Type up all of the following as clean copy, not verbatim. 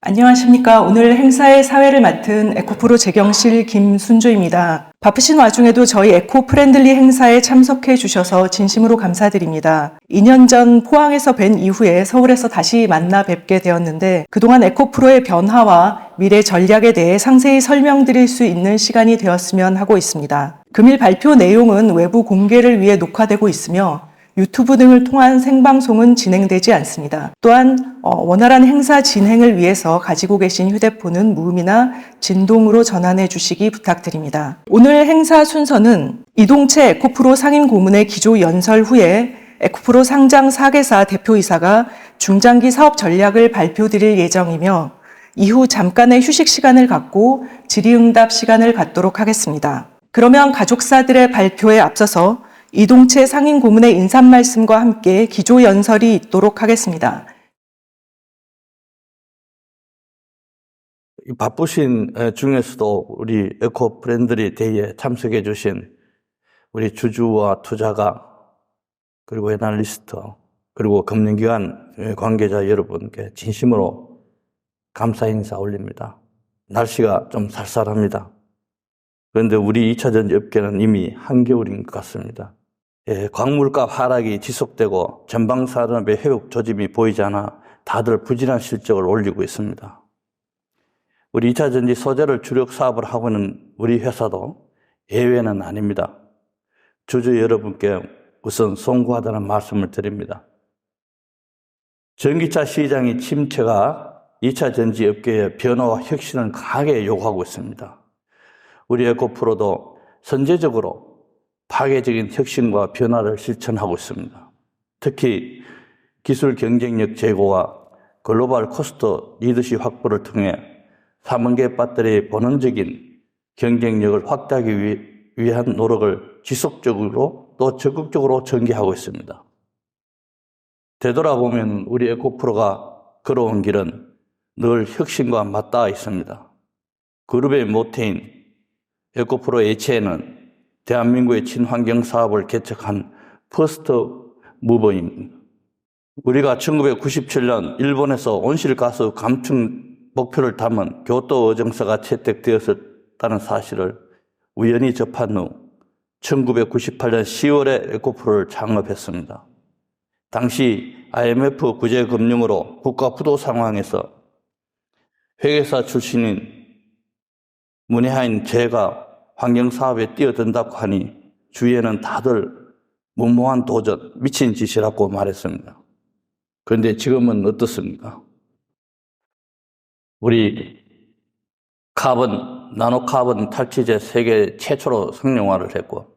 안녕하십니까. 오늘 행사의 사회를 맡은 에코프로 재경실 김순조입니다. 바쁘신 와중에도 저희 에코프렌들리 행사에 참석해 주셔서 진심으로 감사드립니다. 2년 전 포항에서 뵌 이후에 서울에서 다시 만나 뵙게 되었는데 그동안 에코프로의 변화와 미래 전략에 대해 상세히 설명드릴 수 있는 시간이 되었으면 하고 있습니다. 금일 발표 내용은 외부 공개를 위해 녹화되고 있으며 유튜브 등을 통한 생방송은 진행되지 않습니다. 또한 원활한 행사 진행을 위해서 가지고 계신 휴대폰은 무음이나 진동으로 전환해 주시기 부탁드립니다. 오늘 행사 순서는 이동채 에코프로 상임 고문의 기조 연설 후에 에코프로 상장 4개사 대표이사가 중장기 사업 전략을 발표드릴 예정이며 이후 잠깐의 휴식 시간을 갖고 질의응답 시간을 갖도록 하겠습니다. 그러면 가족사들의 발표에 앞서서 이동채 상임 고문의 인사 말씀과 함께 기조 연설이 있도록 하겠습니다. 바쁘신 중에서도 우리 에코프렌들리 데이에 참석해 주신 우리 주주와 투자가 그리고 애널리스트 그리고 금융기관 관계자 여러분께 진심으로 감사 인사 올립니다. 날씨가 좀 쌀쌀합니다. 그런데 우리 2차전지 업계는 이미 한겨울인 것 같습니다. 광물값 하락이 지속되고 전방산업의 회복 조짐이 보이지 않아 다들 부진한 실적을 올리고 있습니다. 우리 2차전지 소재를 주력 사업을 하고 있는 우리 회사도 예외는 아닙니다. 주주 여러분께 우선 송구하다는 말씀을 드립니다. 전기차 시장의 침체가 2차전지 업계의 변화와 혁신을 강하게 요구하고 있습니다. 우리 에코프로도 선제적으로 파괴적인 혁신과 변화를 실천하고 있습니다. 특히 기술 경쟁력 제고와 글로벌 코스트 리더십 확보를 통해 3원계 배터리의 본원적인 경쟁력을 확대하기 위한 노력을 지속적으로 또 적극적으로 전개하고 있습니다. 되돌아보면 우리 에코프로가 걸어온 길은 늘 혁신과 맞닿아 있습니다. 그룹의 모태인 에코프로 H에는 대한민국의 친환경 사업을 개척한 퍼스트 무버입니다. 우리가 1997년 일본에서 온실가스 감축 목표를 담은 교토 의정서가 채택되었다는 사실을 우연히 접한 후 1998년 10월에 에코프로를 창업했습니다. 당시 IMF 구제금융으로 국가 부도 상황에서 회계사 출신인 문외한인 제가 환경사업에 뛰어든다고 하니 주위에는 다들 무모한 도전, 미친 짓이라고 말했습니다. 그런데 지금은 어떻습니까? 우리 나노카본 탈취제 세계 최초로 상용화를 했고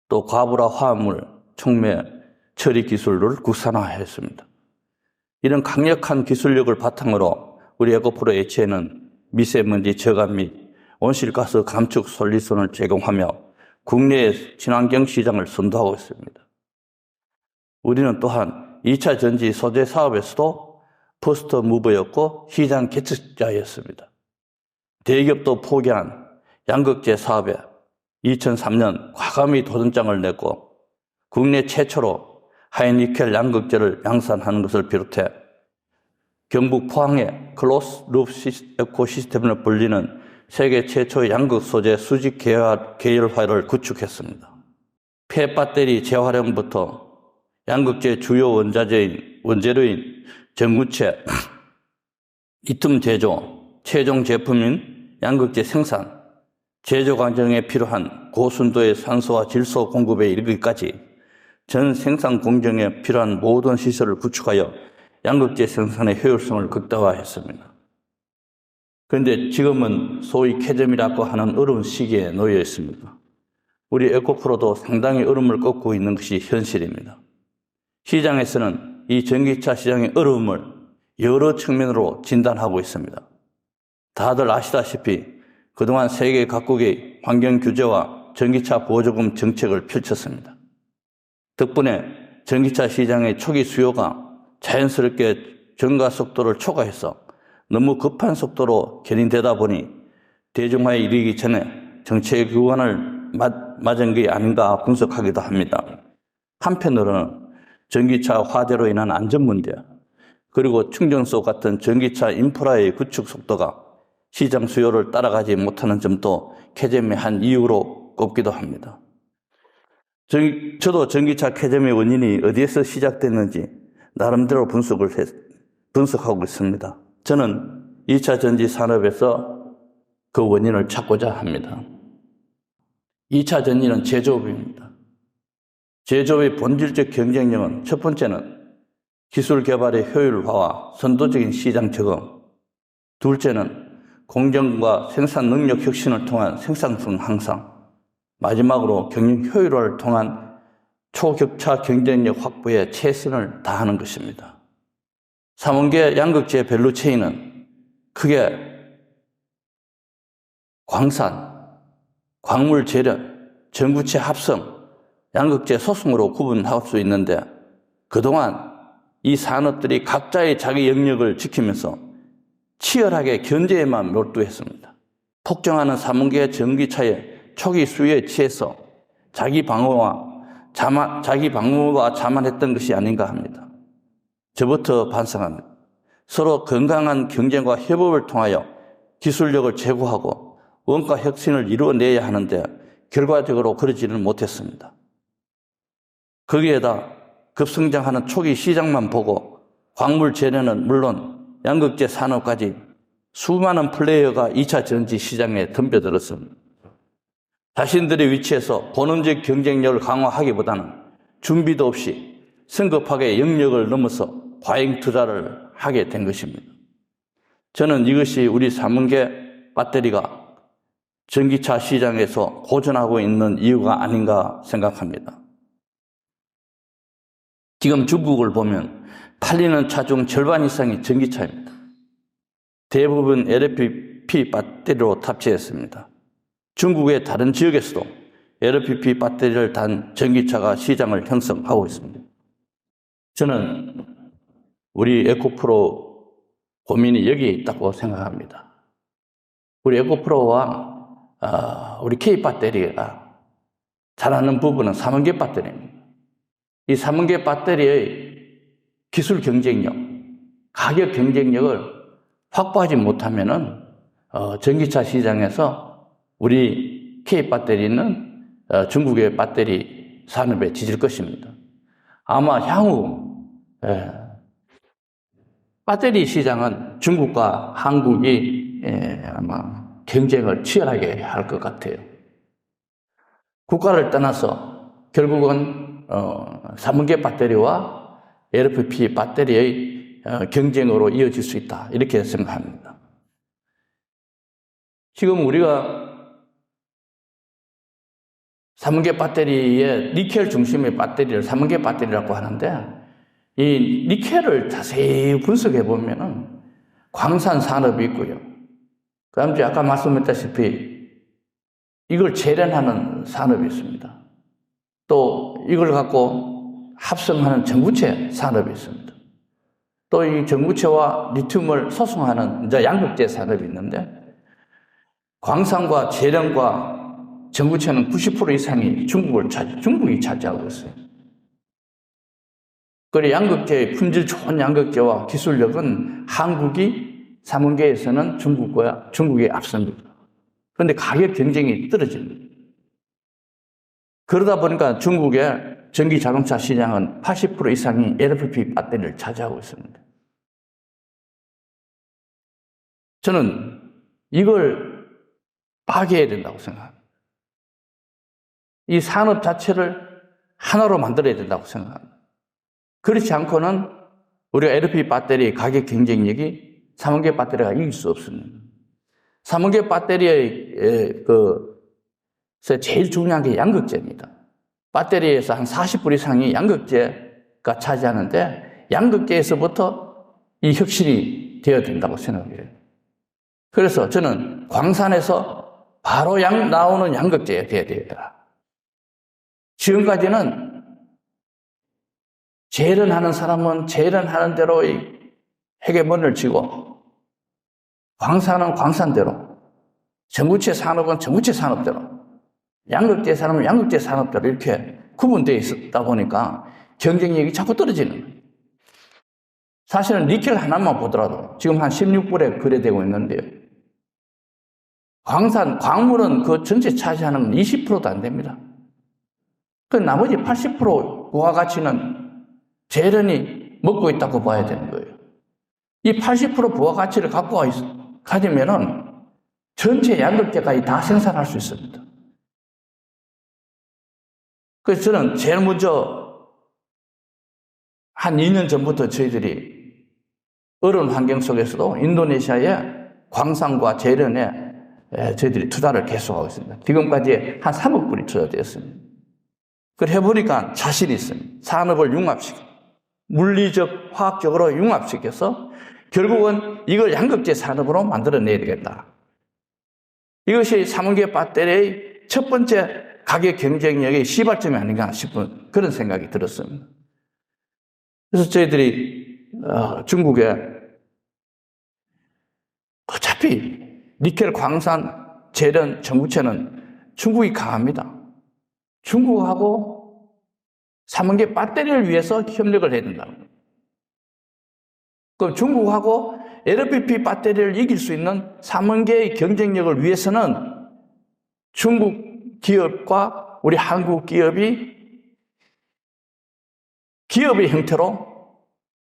또 과부라 화합물 촉매 처리 기술을 국산화했습니다. 이런 강력한 기술력을 바탕으로 우리 에코프로 H에는 미세먼지 저감 및 온실가스 감축 솔루션을 제공하며 국내의 친환경 시장을 선도하고 있습니다. 우리는 또한 2차 전지 소재 사업에서도 퍼스트 무버였고 시장 개척자였습니다. 대기업도 포기한 양극재 사업에 2003년 과감히 도전장을 냈고 국내 최초로 하이니켈 양극재를 양산하는 것을 비롯해 경북 포항의 클로스 룹 에코시스템을 불리는 세계 최초의 양극 소재 수직 계열화를 구축했습니다. 폐배터리 재활용부터 양극재 주요 원재료인 전구체, 리튬 제조, 최종 제품인 양극재 생산, 제조 과정에 필요한 고순도의 산소와 질소 공급에 이르기까지 전 생산 공정에 필요한 모든 시설을 구축하여 양극재 생산의 효율성을 극대화했습니다. 그런데 지금은 소위 캐즘이라고 하는 어려운 시기에 놓여 있습니다. 우리 에코프로도 상당히 얼음을 꺾고 있는 것이 현실입니다. 시장에서는 이 전기차 시장의 어려움을 여러 측면으로 진단하고 있습니다. 다들 아시다시피 그동안 세계 각국의 환경 규제와 전기차 보조금 정책을 펼쳤습니다. 덕분에 전기차 시장의 초기 수요가 자연스럽게 증가 속도를 초과해서 너무 급한 속도로 견인되다 보니 대중화에 이르기 전에 정책 기관을 맞은 게 아닌가 분석하기도 합니다. 한편으로는 전기차 화재로 인한 안전 문제, 그리고 충전소 같은 전기차 인프라의 구축 속도가 시장 수요를 따라가지 못하는 점도 캐즘의 한 이유로 꼽기도 합니다. 저도 전기차 캐즘의 원인이 어디에서 시작됐는지 나름대로 분석하고 있습니다. 저는 2차 전지 산업에서 그 원인을 찾고자 합니다. 2차 전지는 제조업입니다. 제조업의 본질적 경쟁력은 첫 번째는 기술 개발의 효율화와 선도적인 시장 적응, 둘째는 공정과 생산 능력 혁신을 통한 생산성 향상, 마지막으로 경영 효율화를 통한 초격차 경쟁력 확보에 최선을 다하는 것입니다. 3원계 양극재 밸류체인은 크게 광산, 광물 재련, 전구체 합성, 양극재 소송으로 구분할 수 있는데 그동안 이 산업들이 각자의 자기 영역을 지키면서 치열하게 견제에만 몰두했습니다. 폭증하는 3원계 전기차의 초기 수요에 취해서 자기 방어와 자만했던 것이 아닌가 합니다. 저부터 반성합니다. 서로 건강한 경쟁과 협업을 통하여 기술력을 제고하고 원가 혁신을 이루어내야 하는데 결과적으로 그러지는 못했습니다. 거기에다 급성장하는 초기 시장만 보고 광물 재련은 물론 양극재 산업까지 수많은 플레이어가 2차 전지 시장에 덤벼들었습니다. 자신들의 위치에서 본원적 경쟁력을 강화하기보다는 준비도 없이 성급하게 영역을 넘어서 과잉 투자를 하게 된 것입니다. 저는 이것이 우리 3원계 배터리가 전기차 시장에서 고전하고 있는 이유가 아닌가 생각합니다. 지금 중국을 보면 팔리는 차 중 절반 이상이 전기차입니다. 대부분 LFP 배터리로 탑재했습니다. 중국의 다른 지역에서도 LFP 배터리를 단 전기차가 시장을 형성하고 있습니다. 저는 우리 에코프로 고민이 여기에 있다고 생각합니다. 우리 에코프로와 우리 K 배터리가 잘하는 부분은 3원계 배터리입니다. 이 3원계 배터리의 기술 경쟁력, 가격 경쟁력을 확보하지 못하면은 전기차 시장에서 우리 K 배터리는 중국의 배터리 산업에 지질 것입니다. 아마 향후 배터리 시장은 중국과 한국이 아마 경쟁을 치열하게 할 것 같아요. 국가를 떠나서 결국은 3원계 배터리와 LFP 배터리의 경쟁으로 이어질 수 있다. 이렇게 생각합니다. 지금 우리가 3원계 배터리의 니켈 중심의 배터리를 3원계 배터리라고 하는데 이 니켈을 자세히 분석해 보면은 광산 산업이 있고요. 그 다음에 아까 말씀했다시피 이걸 재련하는 산업이 있습니다. 또 이걸 갖고 합성하는 전구체 산업이 있습니다. 또 이 전구체와 리튬을 소송하는 이제 양극재 산업이 있는데 광산과 재련과 전구체는 90% 이상이 중국이 차지하고 있어요. 그리고 양극재의 품질 좋은 양극재와 기술력은 한국이 3원계에서는 중국에 앞섭니다. 그런데 가격 경쟁이 떨어집니다. 그러다 보니까 중국의 전기 자동차 시장은 80% 이상이 LFP 배터리를 차지하고 있습니다. 저는 이걸 파괴해야 된다고 생각합니다. 이 산업 자체를 하나로 만들어야 된다고 생각합니다. 그렇지 않고는 우리가 LFP 배터리 가격 경쟁력이 3원계 배터리가 이길 수 없습니다. 3원계 배터리의 제일 중요한 게 양극재입니다. 배터리에서 한 40% 이상이 양극재가 차지하는데 양극재에서부터 이 혁신이 되어야 된다고 생각해요. 그래서 저는 광산에서 바로 나오는 양극재가 되어야 돼요. 지금까지는 재련하는 사람은 재련하는 대로 헤게몬을 쥐고 광산은 광산대로, 전구체 산업은 전구체 산업대로, 양극재 산업은 양극재 산업대로 이렇게 구분되어 있었다 보니까 경쟁력이 자꾸 떨어지는 거예요. 사실은 니켈 하나만 보더라도 지금 한 16불에 거래되고 있는데요. 광물은 그 전체 차지하는 건 20%도 안 됩니다. 그 나머지 80% 부가가치는 재련이 먹고 있다고 봐야 되는 거예요. 이 80% 부가가치를 가지면은 전체 양극재까지 다 생산할 수 있습니다. 그래서 저는 제일 먼저 한 2년 전부터 저희들이 어려운 환경 속에서도 인도네시아의 광산과 재련에 저희들이 투자를 계속하고 있습니다. 지금까지 한 3억 불이 투자되었습니다. 그걸 해보니까 자신이 있습니다. 산업을 융합시켜, 물리적, 화학적으로 융합시켜서 결국은 이걸 양극재 산업으로 만들어내야 되겠다. 이것이 삼원계 배터리의 첫 번째 가격 경쟁력의 시발점이 아닌가 싶은 그런 생각이 들었습니다. 그래서 저희들이 중국에 어차피 니켈 광산 재련 전구체는 중국이 강합니다. 중국하고 삼원계 배터리를 위해서 협력을 해야 된다고. 그럼 중국하고 LFP 배터리를 이길 수 있는 삼원계의 경쟁력을 위해서는 중국 기업과 우리 한국 기업의 형태로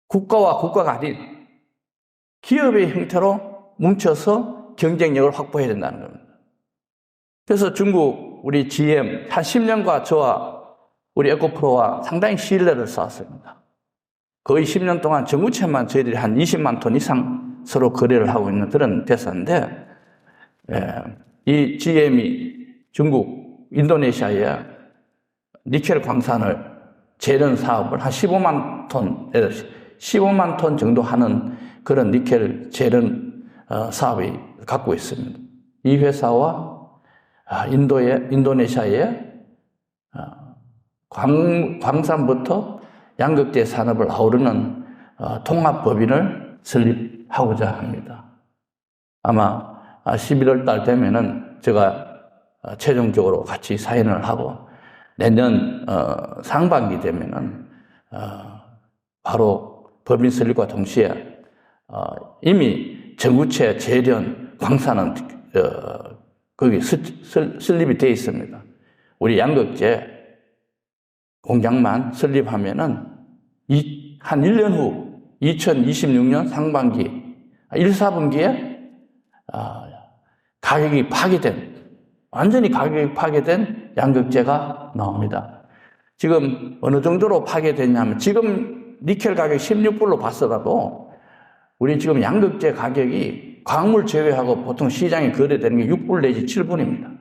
국가와 국가가 아닌 기업의 형태로 뭉쳐서 경쟁력을 확보해야 된다는 겁니다. 그래서 중국 우리 GM 한 10년과 저와 우리 에코프로와 상당히 신뢰를 쌓았습니다. 거의 10년 동안 전구체만 저희들이 한 20만 톤 이상 서로 거래를 하고 있는 그런 대사인데, 이 GM이 중국, 인도네시아에 니켈 광산을 재련 사업을 한 15만 톤 정도 하는 그런 니켈 재련 사업이 갖고 있습니다. 이 회사와 인도네시아의 광산부터 양극재 산업을 아우르는 통합법인을 설립하고자 합니다. 아마 11월 달 되면은 제가 최종적으로 같이 사인을 하고 내년 상반기 되면은 바로 법인 설립과 동시에 이미 전구체 재련 광산은 거기 설립이 되어 있습니다. 우리 양극재 공장만 설립하면은 한 1년 후 2026년 상반기 1, 4분기에 완전히 가격이 파괴된 양극재가 나옵니다. 지금 어느 정도로 파괴됐냐면 지금 니켈 가격 16불로 봤어도 우리 지금 양극재 가격이 광물 제외하고 보통 시장에 거래되는 게 6불 내지 7불입니다.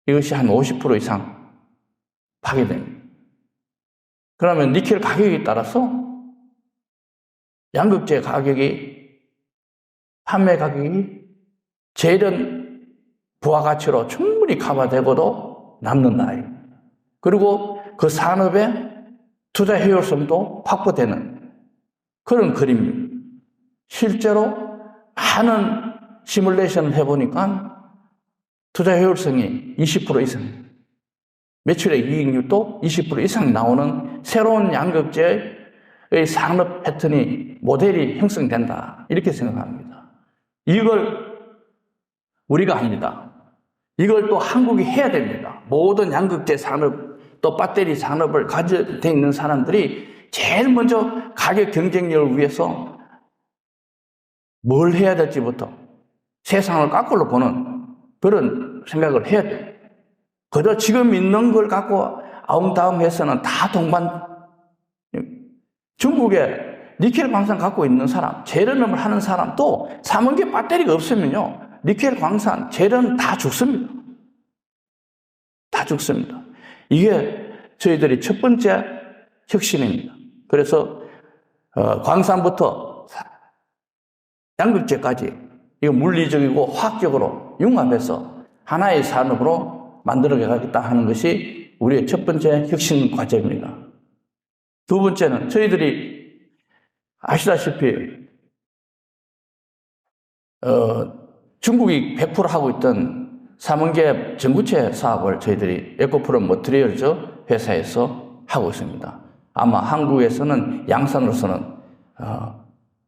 이것이 한 50% 이상 파괴됩니다. 그러면 니켈 가격에 따라서 양극재 가격이, 판매 가격이 재련 부가가치로 충분히 커버되고도 남는다. 그리고 그 산업의 투자 효율성도 확보되는 그런 그림입니다. 실제로 많은 시뮬레이션을 해보니까 투자 효율성이 20% 이상, 매출의 이익률도 20% 이상 나오는 새로운 양극재의 산업 패턴이, 모델이 형성된다. 이렇게 생각합니다. 이걸 우리가 합니다. 이걸 또 한국이 해야 됩니다. 모든 양극재 산업, 또 배터리 산업을 가지고 있는 사람들이 제일 먼저 가격 경쟁력을 위해서 뭘 해야 될지부터 세상을 거꾸로 보는 그런 생각을 해야 돼요. 그저 지금 있는 걸 갖고 아웅다웅해서는 다 동반. 중국에 니켈 광산 갖고 있는 사람, 재련을 하는 사람도 삼원계 배터리가 없으면요, 니켈 광산, 재련 다 죽습니다. 다 죽습니다. 이게 저희들이 첫 번째 혁신입니다. 그래서 광산부터 양극재까지 이거 물리적이고 화학적으로 융합해서 하나의 산업으로 만들어가겠다 하는 것이 우리의 첫 번째 혁신 과제입니다. 두 번째는 저희들이 아시다시피 중국이 100% 하고 있던 삼원계 전구체 사업을 저희들이 에코프로 머티리얼즈 회사에서 하고 있습니다. 아마 한국에서는 양산으로서는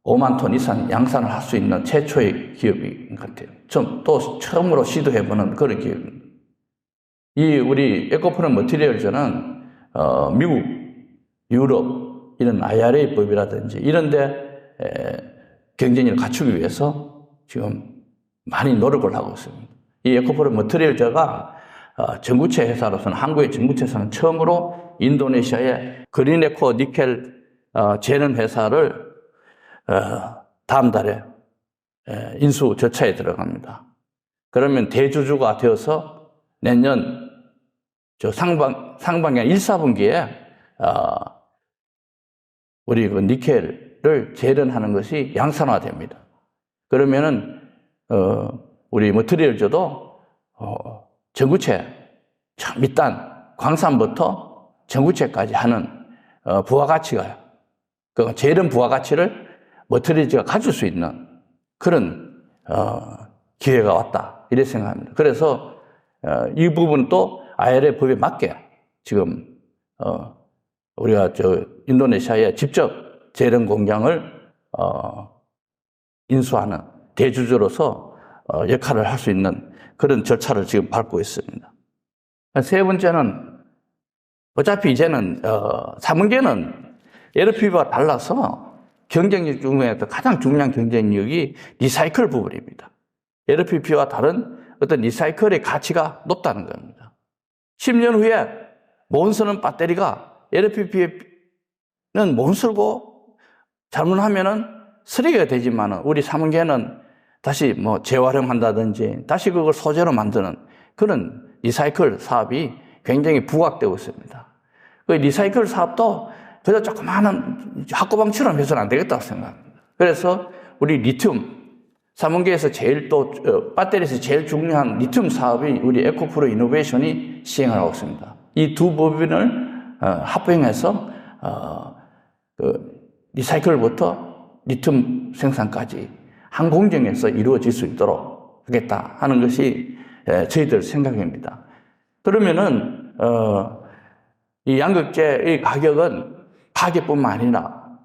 5만 톤 이상 양산을 할 수 있는 최초의 기업인 것 같아요. 또 처음으로 시도해보는 그런 기업입니다. 이 우리 에코프렌 머티리얼즈는 미국, 유럽 이런 IRA 법이라든지 이런데 경쟁력을 갖추기 위해서 지금 많이 노력을 하고 있습니다. 이 에코프렌 머티리얼즈가 전구체 회사로서는 한국의 전구체에서는 처음으로 인도네시아의 그린에코 니켈 재련 회사를 다음 달에 인수 절차에 들어갑니다. 그러면 대주주가 되어서 내년 상반기 1, 4분기에 우리 그 니켈을 재련하는 것이 양산화됩니다. 그러면은 우리 머티리얼즈도 전구체 밑단 광산부터 전구체까지 하는 부가가치가 그 재련 부가가치를 머티리얼즈가 가질 수 있는 그런 기회가 왔다 이렇게 생각합니다. 그래서 이 부분은 또 IRA 법에 맞게 지금 우리가 인도네시아에 직접 재련 공장을 인수하는 대주주로서 역할을 할 수 있는 그런 절차를 지금 밟고 있습니다. 세 번째는 어차피 이제는 3분계는 LPB와 달라서 경쟁력 중에서 가장 중요한 경쟁력이 리사이클 부분입니다. LPB와 다른 어떤 리사이클의 가치가 높다는 겁니다. 10년 후에 못 쓰는 배터리가 LPB는 못 쓰고 잘못하면은 쓰레기가 되지만 우리 3분계는 다시 재활용한다든지 다시 그걸 소재로 만드는 그런 리사이클 사업이 굉장히 부각되고 있습니다. 그 리사이클 사업도 그저 조그마한 학고방처럼 해서는 안 되겠다고 생각합니다. 그래서 우리 리튬, 3분계에서 제일 또 배터리에서 제일 중요한 리튬 사업이 우리 에코프로 이노베이션이 시행을 하고 있습니다. 이 두 법인을 합병해서 리사이클부터 리튬 생산까지 한 공정에서 이루어질 수 있도록 하겠다 하는 것이 저희들 생각입니다. 그러면은 이 양극재의 가격뿐만 아니라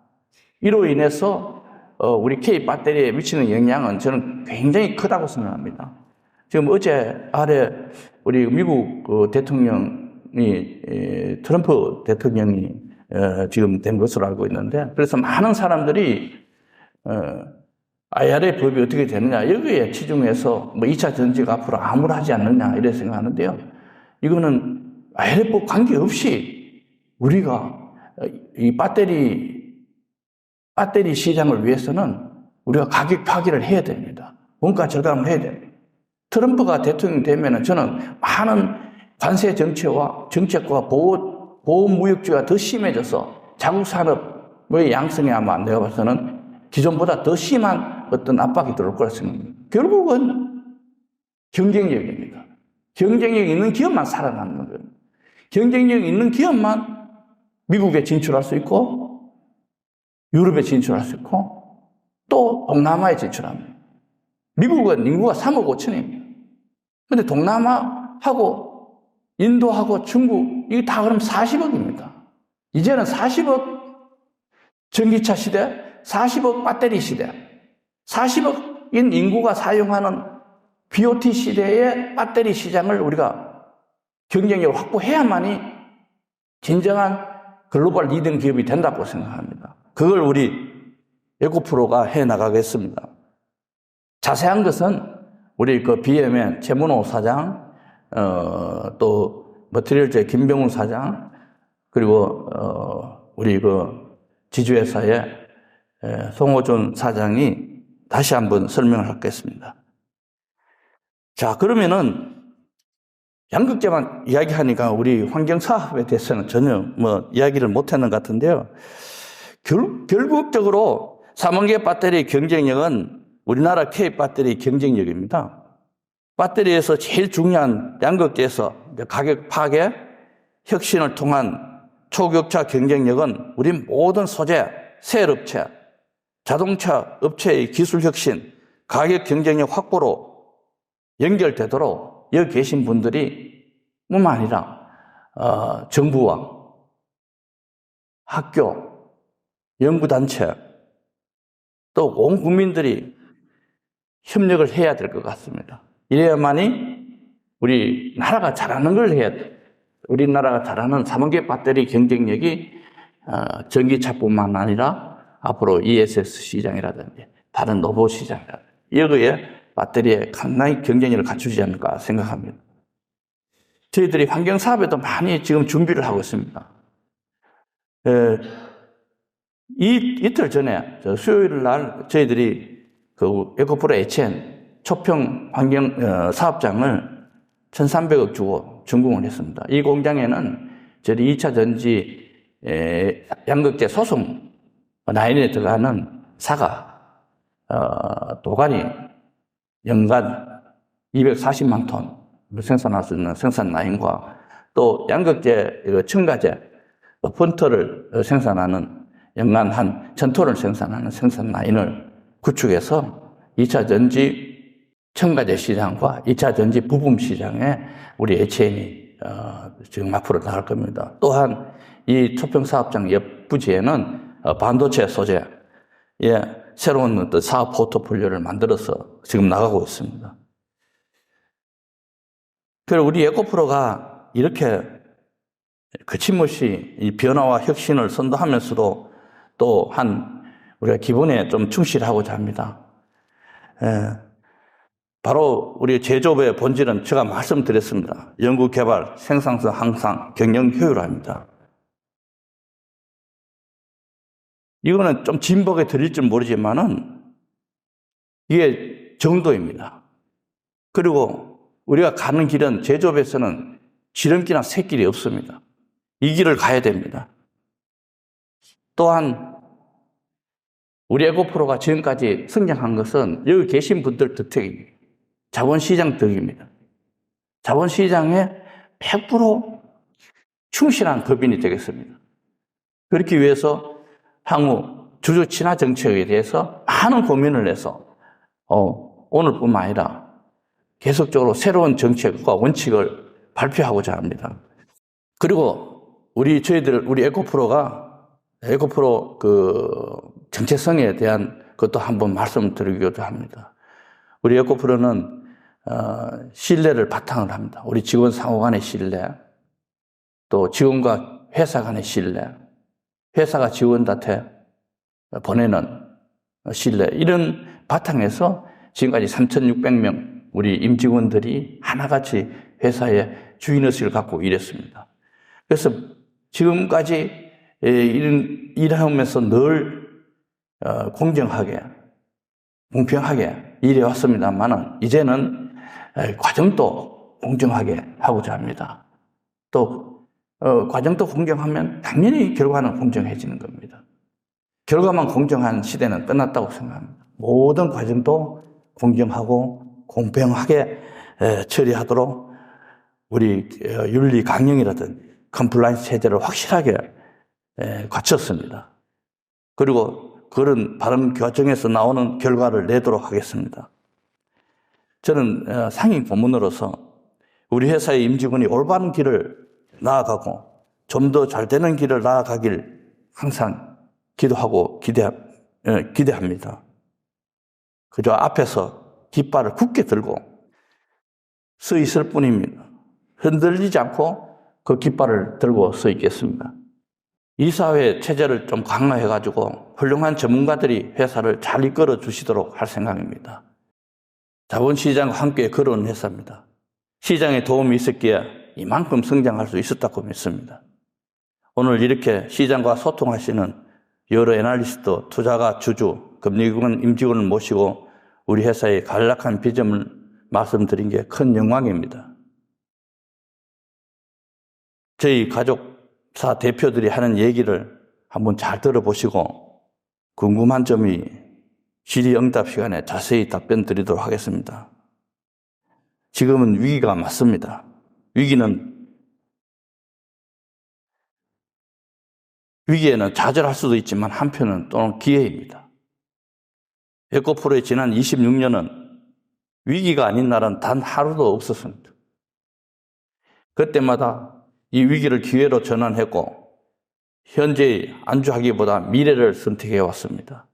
이로 인해서 우리 K 배터리에 미치는 영향은 저는 굉장히 크다고 생각합니다. 지금 어제 아래 우리 미국 대통령이 트럼프 대통령이 지금 된 것으로 알고 있는데, 그래서 많은 사람들이 IRA 법이 어떻게 되느냐 여기에 치중해서 2차 전지가 앞으로 암울하지 않느냐 이렇게 생각하는데요. 이거는 IRA 법 관계없이 우리가 이 배터리 시장을 위해서는 우리가 가격 파기를 해야 됩니다. 원가 절감을 해야 됩니다. 트럼프가 대통령이 되면은 저는 많은 관세 정책과 보호무역주의가 더 심해져서 자국 산업의 양성에 아마 내가 봐서는 기존보다 더 심한 어떤 압박이 들어올 거라 생각합니다. 결국은 경쟁력입니다. 경쟁력 있는 기업만 살아남는 거예요. 경쟁력 있는 기업만 미국에 진출할 수 있고 유럽에 진출할 수 있고 또 동남아에 진출합니다. 미국은 인구가 3억 5천입니다. 그런데 동남아하고 인도하고 중국 이게 다 그럼 40억입니다. 이제는 40억 전기차 시대, 40억 배터리 시대, 40억인 인구가 사용하는 BOT 시대의 배터리 시장을 우리가 경쟁력을 확보해야만이 진정한 글로벌 리딩 기업이 된다고 생각합니다. 그걸 우리 에코프로가 해나가겠습니다. 자세한 것은 우리 그 BM의 최문호 사장, 또 머티리얼즈의 김병훈 사장, 그리고 우리 그 지주회사의 송호준 사장이 다시 한번 설명을 하겠습니다. 자, 그러면은 양극재만 이야기하니까 우리 환경사업에 대해서는 전혀 이야기를 못했는 것 같은데요. 결국적으로 3원계 배터리 경쟁력은 우리나라 K 배터리 경쟁력입니다. 배터리에서 제일 중요한 양극재에서 가격 파괴, 혁신을 통한 초격차 경쟁력은 우리 모든 소재, 셀업체, 자동차 업체의 기술 혁신, 가격 경쟁력 확보로 연결되도록 여기 계신 분들이 뿐만 아니라 정부와 학교, 연구단체, 또 온 국민들이 협력을 해야 될 것 같습니다. 이래야만이 우리 나라가 잘하는 걸 해야 돼. 우리나라가 잘하는 삼원계 배터리 경쟁력이 전기차뿐만 아니라 앞으로 ESS 시장이라든지 다른 로봇 시장이라든지 여기에 배터리에 상당히 경쟁력을 갖추지 않을까 생각합니다. 저희들이 환경사업에도 많이 지금 준비를 하고 있습니다. 이틀 전에 수요일 날 저희들이 그 에코프로 HN 초평 환경 사업장을 1,300억 주고 준공을 했습니다. 이 공장에는 저희 2차 전지 양극재 소송 라인에 들어가는 사과, 도가니 연간 240만 톤을 생산할 수 있는 생산 라인과 또 양극재 첨가제 펀터를 생산하는 연간 한 1,000톤을 생산하는 생산 라인을 구축해서 2차 전지 첨가제 시장과 2차 전지 부품 시장에 우리 HN이 지금 앞으로 나갈 겁니다. 또한 이 초평 사업장 옆 부지에는 반도체 소재의 새로운 어떤 사업 포트폴리오를 만들어서 지금 나가고 있습니다. 그리고 우리 에코프로가 이렇게 거침없이 이 변화와 혁신을 선도하면서도 또한 우리가 기본에 좀 충실하고자 합니다. 바로 우리 제조업의 본질은 제가 말씀드렸습니다. 연구 개발, 생산성 향상, 경영 효율화입니다. 이거는 좀 진보하게 들릴지 모르지만은 이게 정도입니다. 그리고 우리가 가는 길은 제조업에서는 지름길이나 샛길이 없습니다. 이 길을 가야 됩니다. 또한 우리 에코프로가 지금까지 성장한 것은 여기 계신 분들 덕택입니다. 자본시장 덕입니다. 자본시장에 100% 충실한 법인이 되겠습니다. 그렇기 위해서 향후 주주 친화 정책에 대해서 많은 고민을 해서 오늘뿐만 아니라 계속적으로 새로운 정책과 원칙을 발표하고자 합니다. 그리고 우리 에코프로 정체성에 대한 것도 한번 말씀드리고자 합니다. 우리 에코프로는 신뢰를 바탕을 합니다. 우리 직원 상호 간의 신뢰, 또 직원과 회사 간의 신뢰, 회사가 직원한테 보내는 신뢰, 이런 바탕에서 지금까지 3,600명 우리 임직원들이 하나같이 회사의 주인의식을 갖고 일했습니다. 그래서 지금까지 일하면서 늘 공정하게, 공평하게 일해왔습니다만은 이제는 과정도 공정하게 하고자 합니다. 또 과정도 공정하면 당연히 결과는 공정해지는 겁니다. 결과만 공정한 시대는 끝났다고 생각합니다. 모든 과정도 공정하고 공평하게 처리하도록 우리 윤리 강령이라든지 컴플라이언스 체제를 확실하게 갖췄습니다. 그리고 그런 바른 과정에서 나오는 결과를 내도록 하겠습니다. 저는 상임 고문으로서 우리 회사의 임직원이 올바른 길을 나아가고 좀 더 잘 되는 길을 나아가길 항상 기도하고 기대합니다. 그저 앞에서 깃발을 굳게 들고 서 있을 뿐입니다. 흔들리지 않고 그 깃발을 들고 서 있겠습니다. 이사회 체제를 좀 강화해가지고 훌륭한 전문가들이 회사를 잘 이끌어 주시도록 할 생각입니다. 자본시장과 함께 걸어온 회사입니다. 시장에 도움이 있었기에 이만큼 성장할 수 있었다고 믿습니다. 오늘 이렇게 시장과 소통하시는 여러 애널리스트, 투자가, 주주, 금융기관 임직원을 모시고 우리 회사의 간략한 비전을 말씀드린 게 큰 영광입니다. 저희 가족사 대표들이 하는 얘기를 한번 잘 들어보시고 궁금한 점이 질의응답 시간에 자세히 답변 드리도록 하겠습니다. 지금은 위기가 맞습니다. 위기에는 좌절할 수도 있지만 한편은 또는 기회입니다. 에코프로의 지난 26년은 위기가 아닌 날은 단 하루도 없었습니다. 그때마다 이 위기를 기회로 전환했고 현재에 안주하기보다 미래를 선택해 왔습니다.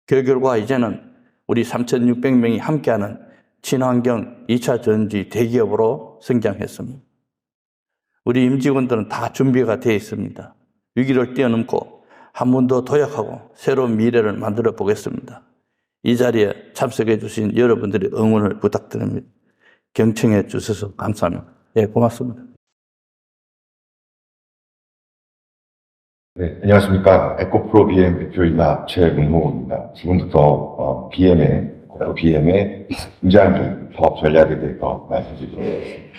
그 결과 이제는 우리 3,600명이 함께하는 친환경 2차 전지 대기업으로 성장했습니다. 우리 임직원들은 다 준비가 되어 있습니다. 위기를 뛰어넘고 한 번 더 도약하고 새로운 미래를 만들어 보겠습니다. 이 자리에 참석해 주신 여러분들의 응원을 부탁드립니다. 경청해 주셔서 감사합니다. 예, 고맙습니다. 네, 안녕하십니까. 에코프로 BM 대표이사 최문호입니다. 지금부터 BM의 중장기 사업 전략에 대해서 말씀드리겠습니다.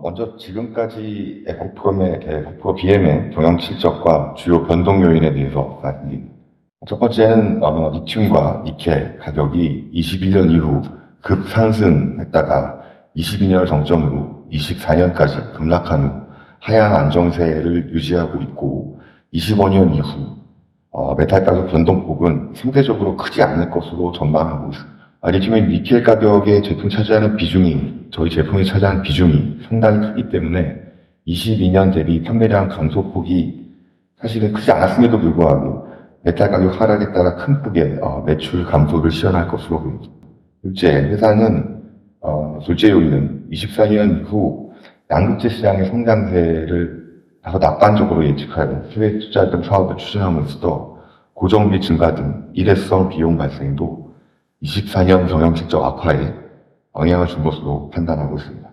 먼저 지금까지 에코프로 BM의 경영 실적과 주요 변동 요인에 대해서 말씀드립니다. 첫 번째는 리튬과 니켈 가격이 21년 이후 급상승했다가 22년을 정점으로 24년까지 급락한 후 하향 안정세를 유지하고 있고 25년 이후 메탈 가격 변동폭은 상대적으로 크지 않을 것으로 전망하고 있습니다. 리튬의 니켈 가격의 저희 제품이 차지하는 비중이 상당히 크기 때문에 22년 대비 판매량 감소폭이 사실은 크지 않았음에도 불구하고 메탈 가격 하락에 따라 큰 폭의 매출 감소를 시현할 것으로 보입니다. 둘째 요인은 24년 이후 양극재 시장의 성장세를 다소 낙관적으로 예측하여 해외 투자 등 사업을 추진함으로써 고정비 증가 등 일회성 비용 발생도 24년 경영 실적 악화에 영향을 준 것으로 판단하고 있습니다.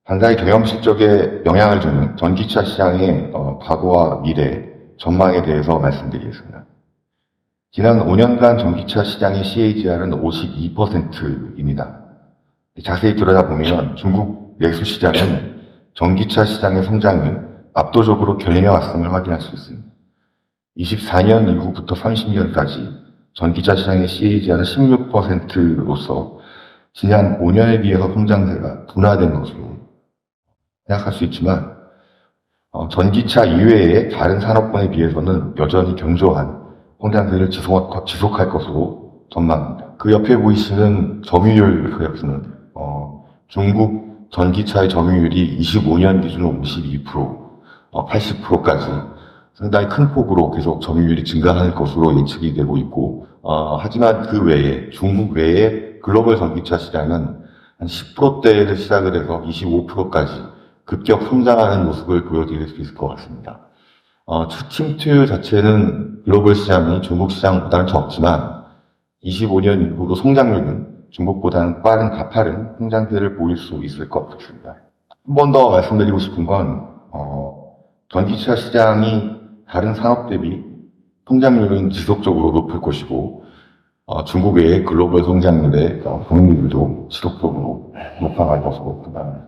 반사의 경영 실적에 영향을 주는 전기차 시장의 과거와 미래 전망에 대해서 말씀드리겠습니다. 지난 5년간 전기차 시장의 CAGR은 52%입니다. 자세히 들여다보면 중국 내수 시장은 전기차 시장의 성장을 압도적으로 견인해왔음을 확인할 수 있습니다. 24년 이후부터 30년까지 전기차 시장의 CAGR은 16%로서 지난 5년에 비해서 성장세가 둔화된 것으로 생각할 수 있지만 전기차 이외의 다른 산업군에 비해서는 여전히 견조한 성장세를 지속할 것으로 전망합니다. 그 옆에 보이시는 점유율 그래프는 중국 전기차의 점유율이 25년 기준으로 52%, 80%까지 상당히 큰 폭으로 계속 점유율이 증가할 것으로 예측이 되고 있고, 하지만 그 외에 중국 외에 글로벌 전기차 시장은 한 10%대를 시작을 해서 25%까지 급격 성장하는 모습을 보여드릴 수 있을 것 같습니다. 침투율 자체는 글로벌 시장이 중국 시장보다는 적지만 25년 이후로 성장률은 중국보다는 가파른 성장세를 보일 수 있을 것 같습니다. 한 번 더 말씀드리고 싶은 건 전기차 시장이 다른 산업 대비 성장률은 지속적으로 높을 것이고 중국 외의 글로벌 성장률의 동률도 지속적으로 높아갈 것으로 판단합니다.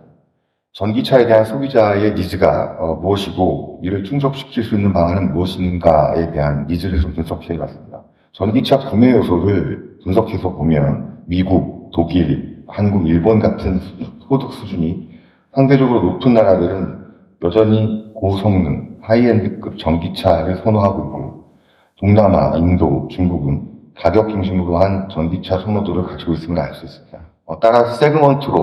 전기차에 대한 소비자의 니즈가 무엇이고 이를 충족시킬 수 있는 방안은 무엇인가에 대한 니즈를 좀 분석해봤습니다. 전기차 구매 요소를 분석해서 보면 미국, 독일, 한국, 일본 같은 소득 수준이 상대적으로 높은 나라들은 여전히 고성능, 하이엔드급 전기차를 선호하고 있고 동남아, 인도, 중국은 가격 중심으로 한 전기차 선호도를 가지고 있음을 알 수 있습니다. 따라서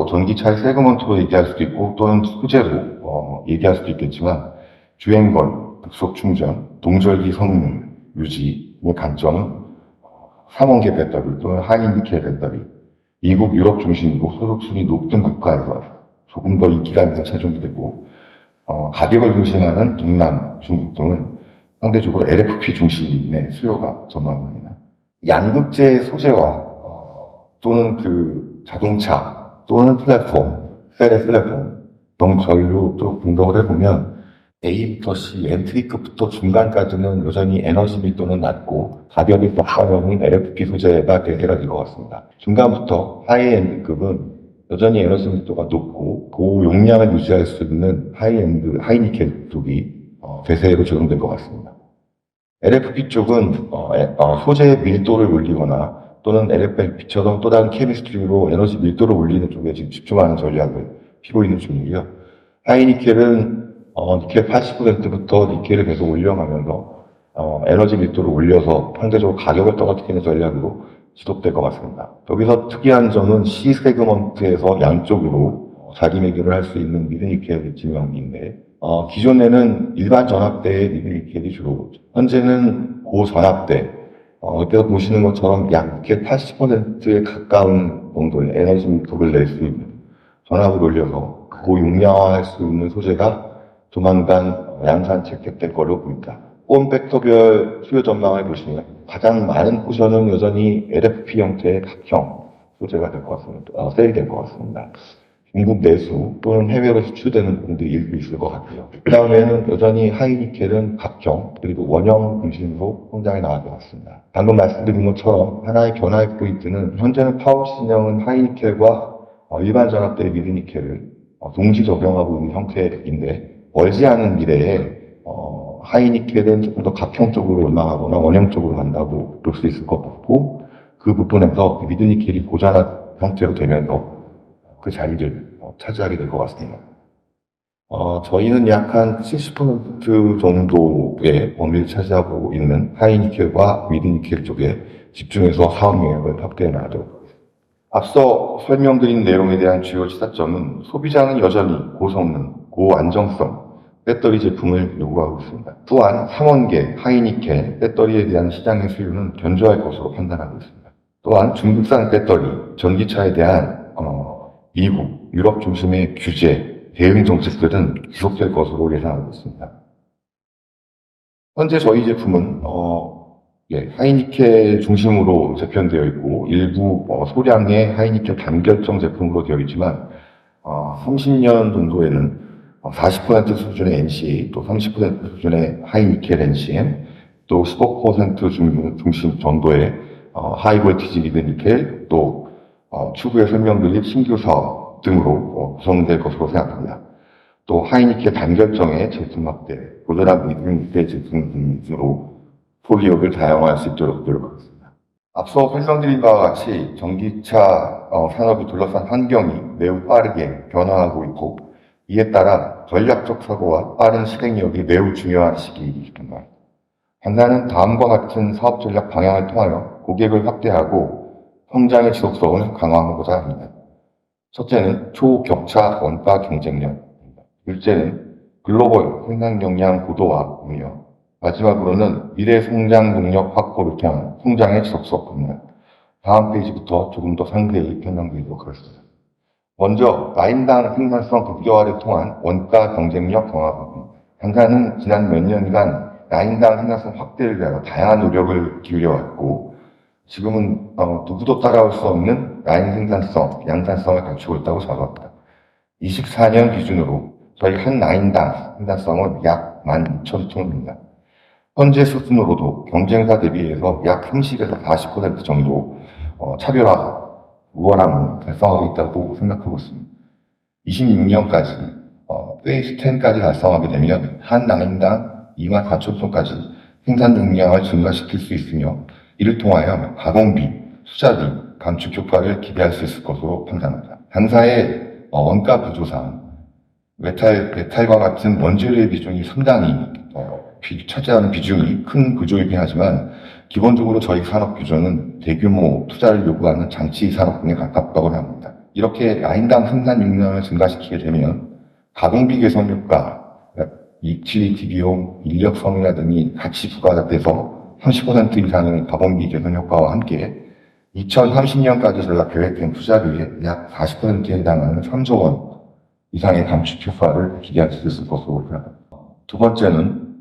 전기차의 세그먼트로 얘기할 수도 있고 또는 소재로 얘기할 수도 있겠지만 주행거리, 급속 충전, 동절기 성능, 유지의 관점은 3원계 배터리 또는 하이니켈 배터리, 미국, 유럽 중심으로 소득순위 높은 국가에서 조금 더 인기가 있는 차종이 되고 가격을 중심하는 동남, 중국 등은 상대적으로 LFP 중심의 수요가 전망됩니다. 양극재 소재와 또는 자동차 또는 셀의 플랫폼 전류 또 분석을 해보면 A부터 C, 엔트리급부터 중간까지는 여전히 에너지 밀도는 낮고 가격이 높아가는 LFP 소재가 대세가 될 것 같습니다. 중간부터 하이엔드급은 여전히 에너지 밀도가 높고 고용량을 유지할 수 있는 하이니켈 쪽이 대세로 적용될 것 같습니다. LFP 쪽은 소재의 밀도를 올리거나 또는 LFP처럼 또 다른 케미스트리로 에너지 밀도를 올리는 쪽에 지금 집중하는 전략을 피고 있는 중이고요. 하이니켈은 니켈 80%부터 니켈을 계속 올려가면서 에너지 밀도를 올려서 상대적으로 가격을 떨어뜨리는 전략으로 지속될 것 같습니다. 여기서 특이한 점은 C 세그먼트에서 양쪽으로 자기 매결을 할 수 있는 미드니켈 지명인데 기존에는 일반 전압대의 미드니켈이 주로 현재는 고전압대 여기서 보시는 것처럼 약 80%에 가까운 정도의 에너지 밀도를 낼 수 있는 전압을 올려서 고용량화할 수 있는 소재가 조만간 양산 채택될 거로 보입니다. 폼팩터별 수요 전망을 보시면 가장 많은 포션은 여전히 LFP 형태의 각형 소재가 될 것 같습니다. 셀이 될 것 같습니다. 중국 내수 또는 해외로 수출되는 분들이 일부 있을 것 같아요. 그 다음에는 여전히 하이니켈은 각형 그리고 원형 중심으로 성장해 나갈 것 같습니다. 방금 말씀드린 것처럼 하나의 변화의 포인트는 현재는 파워 신형은 하이니켈과 일반 전압대 미드니켈을 동시 적용하고 있는 형태인데 멀지 않은 미래에 하이니켈은 조금 더 각형 쪽으로 올라가거나 원형 쪽으로 간다고 볼 수 있을 것 같고 그 부분에서 미드니켈이 고전압 형태로 되면서 그 자리를 차지하게 될 것 같습니다. 저희는 약 한 70% 정도의 범위를 차지하고 있는 하이니켈과 미드니켈 쪽에 집중해서 사업 영역을 확대해 나가도록 하겠습니다. 앞서 설명드린 내용에 대한 주요 시사점은 소비자는 여전히 고성능, 고안정성 배터리 제품을 요구하고 있습니다. 또한 상원계 하이니켈 배터리에 대한 시장의 수요는 견조할 것으로 판단하고 있습니다. 또한 중국산 배터리, 전기차에 대한 미국, 유럽 중심의 규제, 대응 정책들은 지속될 것으로 예상하고 있습니다. 현재 저희 제품은 하이니켈 중심으로 재편되어 있고 일부 소량의 하이니켈 단결정 제품으로 되어 있지만 30년 정도에는 40% 수준의 NCA, 또 30% 수준의 하이니켈 NCM, 또 15% 중심 정도의 하이볼티지 미드니켈, 또 추후에 설명드릴 신규 사업 등으로 구성될 것으로 생각합니다. 또 하이니켈 단결정의 제품 확대, 고전압 미드니켈 제품 등으로 포리역을 다양화할 수 있도록 노력하겠습니다. 앞서 설명드린 바와 같이 전기차 산업이 둘러싼 환경이 매우 빠르게 변화하고 있고 이에 따라 전략적 사고와 빠른 실행력이 매우 중요한 시기입니다. 당사는 다음과 같은 사업 전략 방향을 통하여 고객을 확대하고 성장의 지속성을 강화하고자 합니다. 첫째는 초격차 원가 경쟁력입니다. 둘째는 글로벌 생산 역량 고도화이며 마지막으로는 미래 성장 동력 확보를 통한 성장의 지속성입니다. 다음 페이지부터 조금 더 상세히 설명드리도록 하겠습니다. 먼저 라인당 생산성 극대화를 통한 원가 경쟁력 강화입니다. 당사는 지난 몇 년간 라인당 생산성 확대를 위하여 다양한 노력을 기울여왔고 지금은 누구도 따라올 수 없는 라인 생산성, 양산성을 갖추고 있다고 생각합니다. 24년 기준으로 저희 한 라인당 생산성은 약 12,000톤입니다. 현재 수준으로도 경쟁사 대비해서 약 30에서 40% 정도 차별화, 우월함을 달성하고 있다고 생각하고 있습니다. 26년까지 페이스 10까지 달성하게 되면 한 라인당 24,000톤까지 생산 용량을 증가시킬 수 있으며 이를 통하여 가공비, 투자비, 감축 효과를 기대할 수 있을 것으로 판단합니다. 당사의 원가 구조상 메탈과 같은 원재료의 비중이 상당히 차지하는 비중이 큰 구조이긴 하지만 기본적으로 저희 산업 규정은 대규모 투자를 요구하는 장치 산업군에 가깝다고 합니다. 이렇게 라인당 생산 용량을 증가시키게 되면 가공비 개선 효과, 유틸리티 비용, 인력 성능화 등이 같이 부과돼서 30% 이상의 가공비 개선 효과와 함께 2030년까지 저희가 계획된 투자비의 약 40%에 해당하는 3조 원 이상의 감축 효과를 기대할 수 있을 것으로 생각합니다. 두 번째는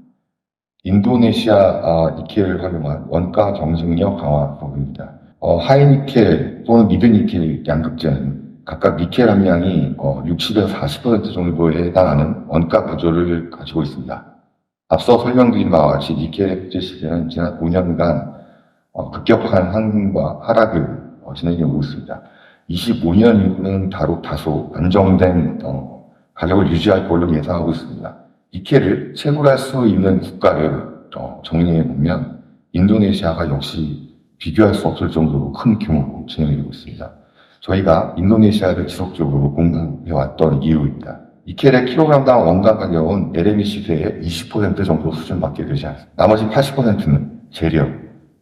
인도네시아 니켈을 활용한 원가 경쟁력 강화법입니다. 하이니켈 또는 미드니켈 양극재는 각각 니켈 함량이 60에서 40% 정도에 해당하는 원가 구조를 가지고 있습니다. 앞서 설명드린 바와 같이 니켈 국제 시장은 지난 5년간 급격한 상승과 하락을 진행해 오고 있습니다. 25년 이후는 다소 안정된 가격을 유지할 걸로 예상하고 있습니다. 니켈을 채굴할 수 있는 국가를 정리해 보면 인도네시아가 역시 비교할 수 없을 정도로 큰 규모로 진행되고 있습니다. 저희가 인도네시아를 지속적으로 공부해왔던 이유입니다. 니켈의 킬로그램당 원가 가격은 LME 시세의 20% 정도 수준밖에 되지 않습니다. 나머지 80%는 재료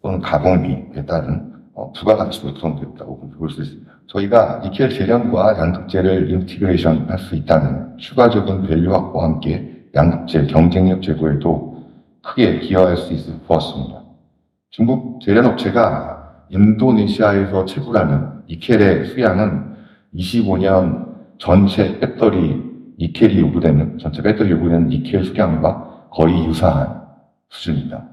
또는 가공비에 따른 부가가치로 구성되었다고 볼 수 있습니다. 저희가 니켈 재련과 양극재를 인티그레이션 할 수 있다는 추가적인 밸류 확보와 함께 양극재 경쟁력 제고에도 크게 기여할 수 있을 것 같습니다. 중국 제련업체가 인도네시아에서 채굴하는 니켈의 수량은 25년 전체 배터리 니켈이 요구되는 전체 배터리 요구되는 니켈 수량과 거의 유사한 수준입니다.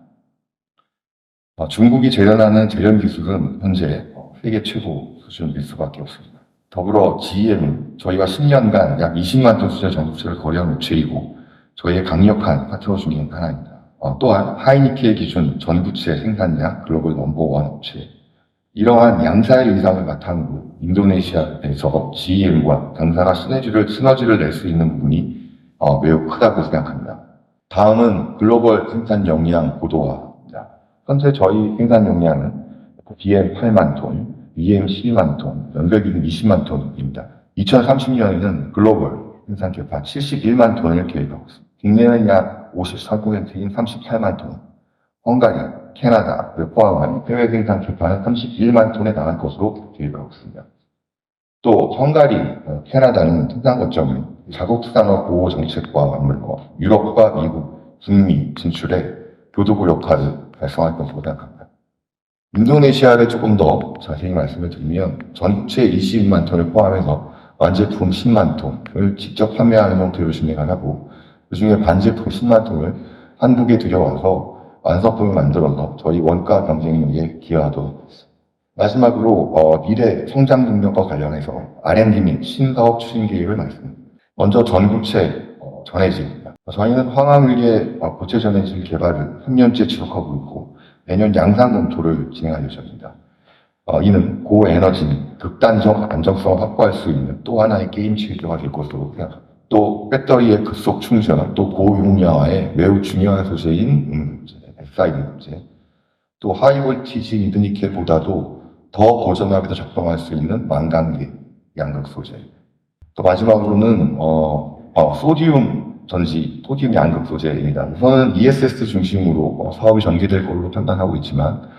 중국이 재련하는 재련 기술은 현재 세계 최고 수준일 수밖에 없습니다. 더불어 GEM은 저희가 10년간 약 20만 톤 수준의 전구체를 거래한 업체이고 저희의 강력한 파트너 중에 하나입니다. 또한 하이니켈 기준 전구체 생산량 글로벌 넘버원 업체. 이러한 양사의 이상을 바탕으로 인도네시아에서 GEM과 당사가 시너지를 낼 수 있는 부분이 매우 크다고 생각합니다. 다음은 글로벌 생산 역량 고도화입니다. 현재 저희 생산 역량은 BM 8만 톤, EM 12만 톤, 연결기능 20만 톤입니다. 2030년에는 글로벌 생산 계파 71만 톤을 계획하고 있습니다. 국내는 약 54%인 38만 톤, 헝가리, 캐나다를 포함한 해외 생산 계파는 31만 톤에 달할 것으로 계획하고 있습니다. 또 헝가리, 캐나다는 생산 거점을 자국 산업 보호 정책과 맞물려 유럽과 미국, 북미 진출에 교두보 역할을 발생할 것으로 생각합니다. 인도네시아를 조금 더 자세히 말씀을 드리면 전체 22만 톤을 포함해서 완제품 10만 톤을 직접 판매하는 형태로 진행을 하고 그중에 반제품 10만 톤을 한국에 들여와서 완성품을 만들어서 저희 원가 경쟁력에 기여하도록 하겠습니다. 마지막으로 미래 성장 능력과 관련해서 R&D 및 신사업 추진 계획을 말씀드립니다. 먼저 전구체 전해질입니다. 저희는 황화물계 고체 전해질 개발을 3년째 지속하고 있고 내년 양산 검토를 진행할 예정입니다. 이는 고에너지 및 극단적 안정성을 확보할 수 있는 또 하나의 게임 체인저가 될 것으로 생각합니다. 또 배터리의 급속 충전, 또 고용량화에 매우 중요한 소재인 SID 문제, 또 하이볼티지 미드니켈보다도 더 고전압에서 작동할 수 있는 망간계 양극 소재. 또 마지막으로는 소디움 전지, 소디움 양극 소재입니다. 우선은 ESS 중심으로 사업이 전개될 것으로 판단하고 있지만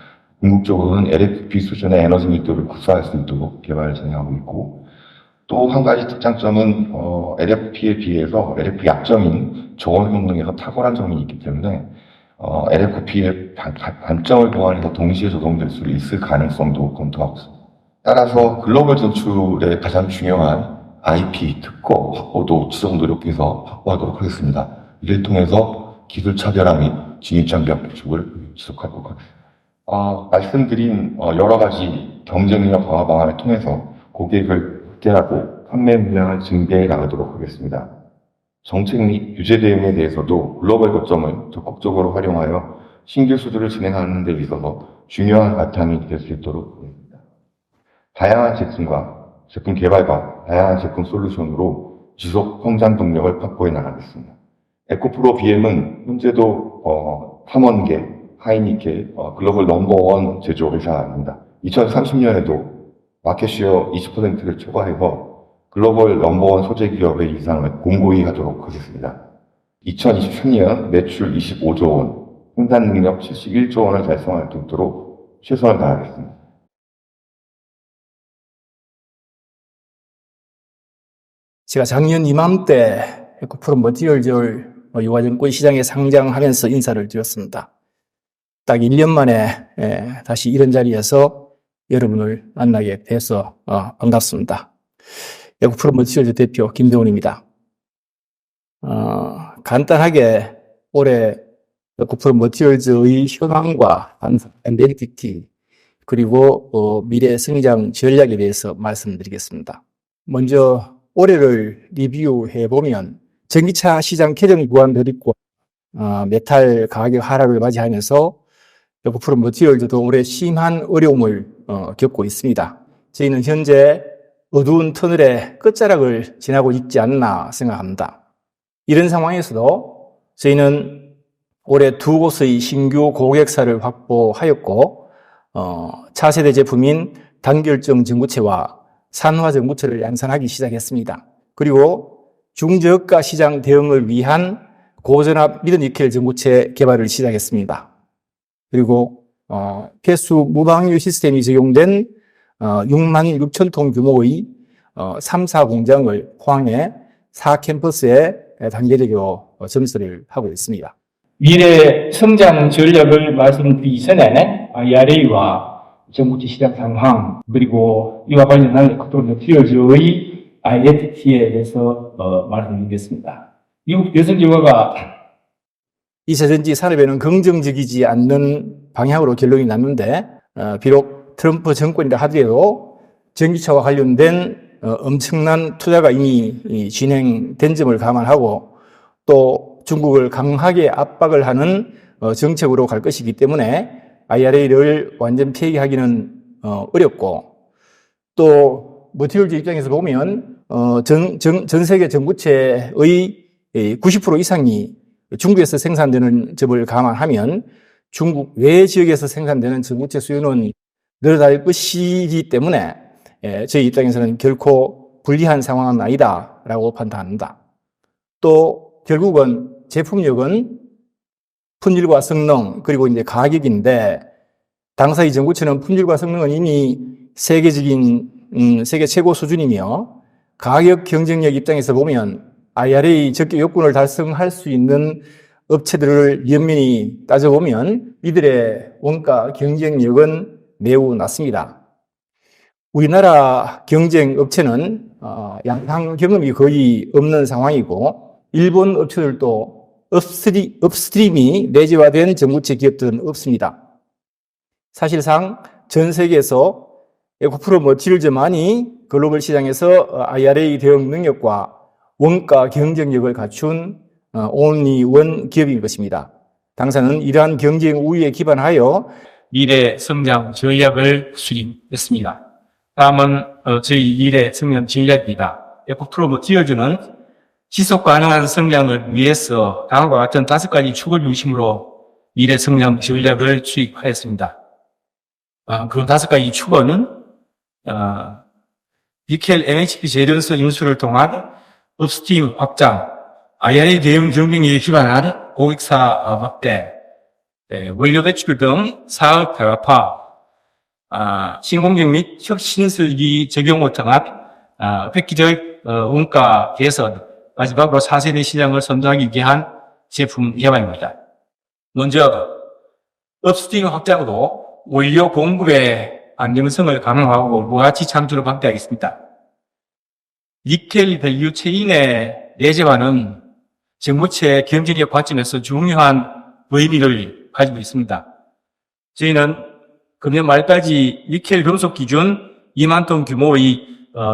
궁극적으로는 LFP 수준의 에너지 밀도를 구사할 수 있도록 개발을 진행하고 있고 또 한 가지 특장점은 LFP에 비해서 LFP 약점인 저온 성능에서 탁월한 점이 있기 때문에 LFP의 단점을 보완해서 동시에 적용될 수 있을 가능성도 검토하고 있습니다. 따라서 글로벌 진출에 가장 중요한 IP 특허 확보도 지속 노력해서 확보하도록 하겠습니다. 이를 통해서 기술 차별화 및 진입장벽 구축을 지속하도록 하겠습니다. 말씀드린 여러 가지 경쟁력 강화 방안을 통해서 고객을 확대하고 판매 물량을 증대해 나가도록 하겠습니다. 정책 및 규제 대응에 대해서도 글로벌 거점을 적극적으로 활용하여 신규 수주를 진행하는 데 있어서 중요한 바탕이 될 수 있도록 하겠습니다. 다양한 제품 개발과 다양한 제품 솔루션으로 지속 성장 동력을 확보해 나가겠습니다. 에코프로 BM은 현재도 탐원계, 하이니켈, 글로벌 넘버원 제조 회사입니다. 2030년에도 마켓시어 20%를 초과해서 글로벌 넘버원 소재 기업의 이상을 공고히 하도록 하겠습니다. 2023년 매출 25조 원, 생산 능력 71조 원을 달성할 수 있도록 최선을 다하겠습니다. 제가 작년 이맘때 에코프로 머티리얼즈를 유화증권 시장에 상장하면서 인사를 드렸습니다. 딱 1년 만에 다시 이런 자리에서 여러분을 만나게 돼서 반갑습니다. 에코프로 머티리얼즈 대표 김대훈입니다. 간단하게 올해 에코프로 머티리얼즈의 현황과 아이덴티티 그리고 미래 성장 전략에 대해서 말씀드리겠습니다. 먼저 올해를 리뷰해 보면 전기차 시장 캐정 구간도 있고 메탈 가격 하락을 맞이하면서 에코프로 머티리얼즈도 올해 심한 어려움을 겪고 있습니다. 저희는 현재 어두운 터널의 끝자락을 지나고 있지 않나 생각합니다. 이런 상황에서도 저희는 올해 두 곳의 신규 고객사를 확보하였고 차세대 제품인 단결정 전구체와 산화 전구체를 양산하기 시작했습니다. 그리고 중저가 시장 대응을 위한 고전압 미드니켈 전구체 개발을 시작했습니다. 그리고 폐수 무방류 시스템이 적용된 6만 6천 톤 규모의 3사 공장을 포항에 4캠퍼스에 단계적으로 점수를 하고 있습니다. 미래 성장 전략을 말씀드리기 전에 IRA와 정부지 시장 상황 그리고 이와 관련한 에코프로 머티리얼즈의 아이덴티티에 대해서 말씀드리겠습니다. 미국 대선 결과가 2차 전지 산업에는 긍정적이지 않는 방향으로 결론이 났는데 비록 트럼프 정권이라 하더라도 전기차와 관련된 엄청난 투자가 이미 진행된 점을 감안하고 또 중국을 강하게 압박을 하는 정책으로 갈 것이기 때문에 IRA를 완전 폐기하기는 어렵고 또 머티리얼즈 입장에서 보면 전 세계 전구체의 90% 이상이 중국에서 생산되는 점을 감안하면 중국 외 지역에서 생산되는 전구체 수요는 늘어날 것이기 때문에 저희 입장에서는 결코 불리한 상황은 아니다라고 판단합니다. 또 결국은 제품력은 품질과 성능 그리고 이제 가격인데 당사의 전구체는 품질과 성능은 이미 세계적인 세계 최고 수준이며 가격 경쟁력 입장에서 보면 IRA 적격 요건을 달성할 수 있는 업체들을 연면히 따져보면 이들의 원가 경쟁력은 매우 낮습니다. 우리나라 경쟁 업체는 양상 경험이 거의 없는 상황이고 일본 업체들도 업스트림이 내재화된 전구체 기업들은 없습니다. 사실상 전 세계에서 에코프로 머티리얼즈만이 글로벌 시장에서 IRA 대응 능력과 원가 경쟁력을 갖춘 only one 기업인 것입니다. 당사는 이러한 경쟁 우위에 기반하여 미래 성장 전략을 수립했습니다. 다음은 저희 미래 성장 전략입니다. 에코프로 머티리얼즈는 지속 가능한 성장을 위해서 다음과 같은 5가지 축을 중심으로 미래 성장 전략을 수립하였습니다. 그 5가지 축은 니켈 MHP 재련소 인수를 통한 업스트림 확장, IRA 대응 경쟁력에 기반한 고객사 확대, 원료 배출 등 사업 다각화, 신공정 및 혁신설기 적용을 통한 획기적 원가 개선, 마지막으로 4세대 시장을 선도하기 위한 제품 개발입니다. 먼저 업스트림 확장으로 원료 공급의 안정성을 가능하고 무가치 창출을 확대하겠습니다. 니켈 밸류 체인의 내재화는 전구체 경쟁력 발전에서 중요한 의미를 가지고 있습니다. 저희는 금년 말까지 니켈 금속 기준 2만 톤 규모의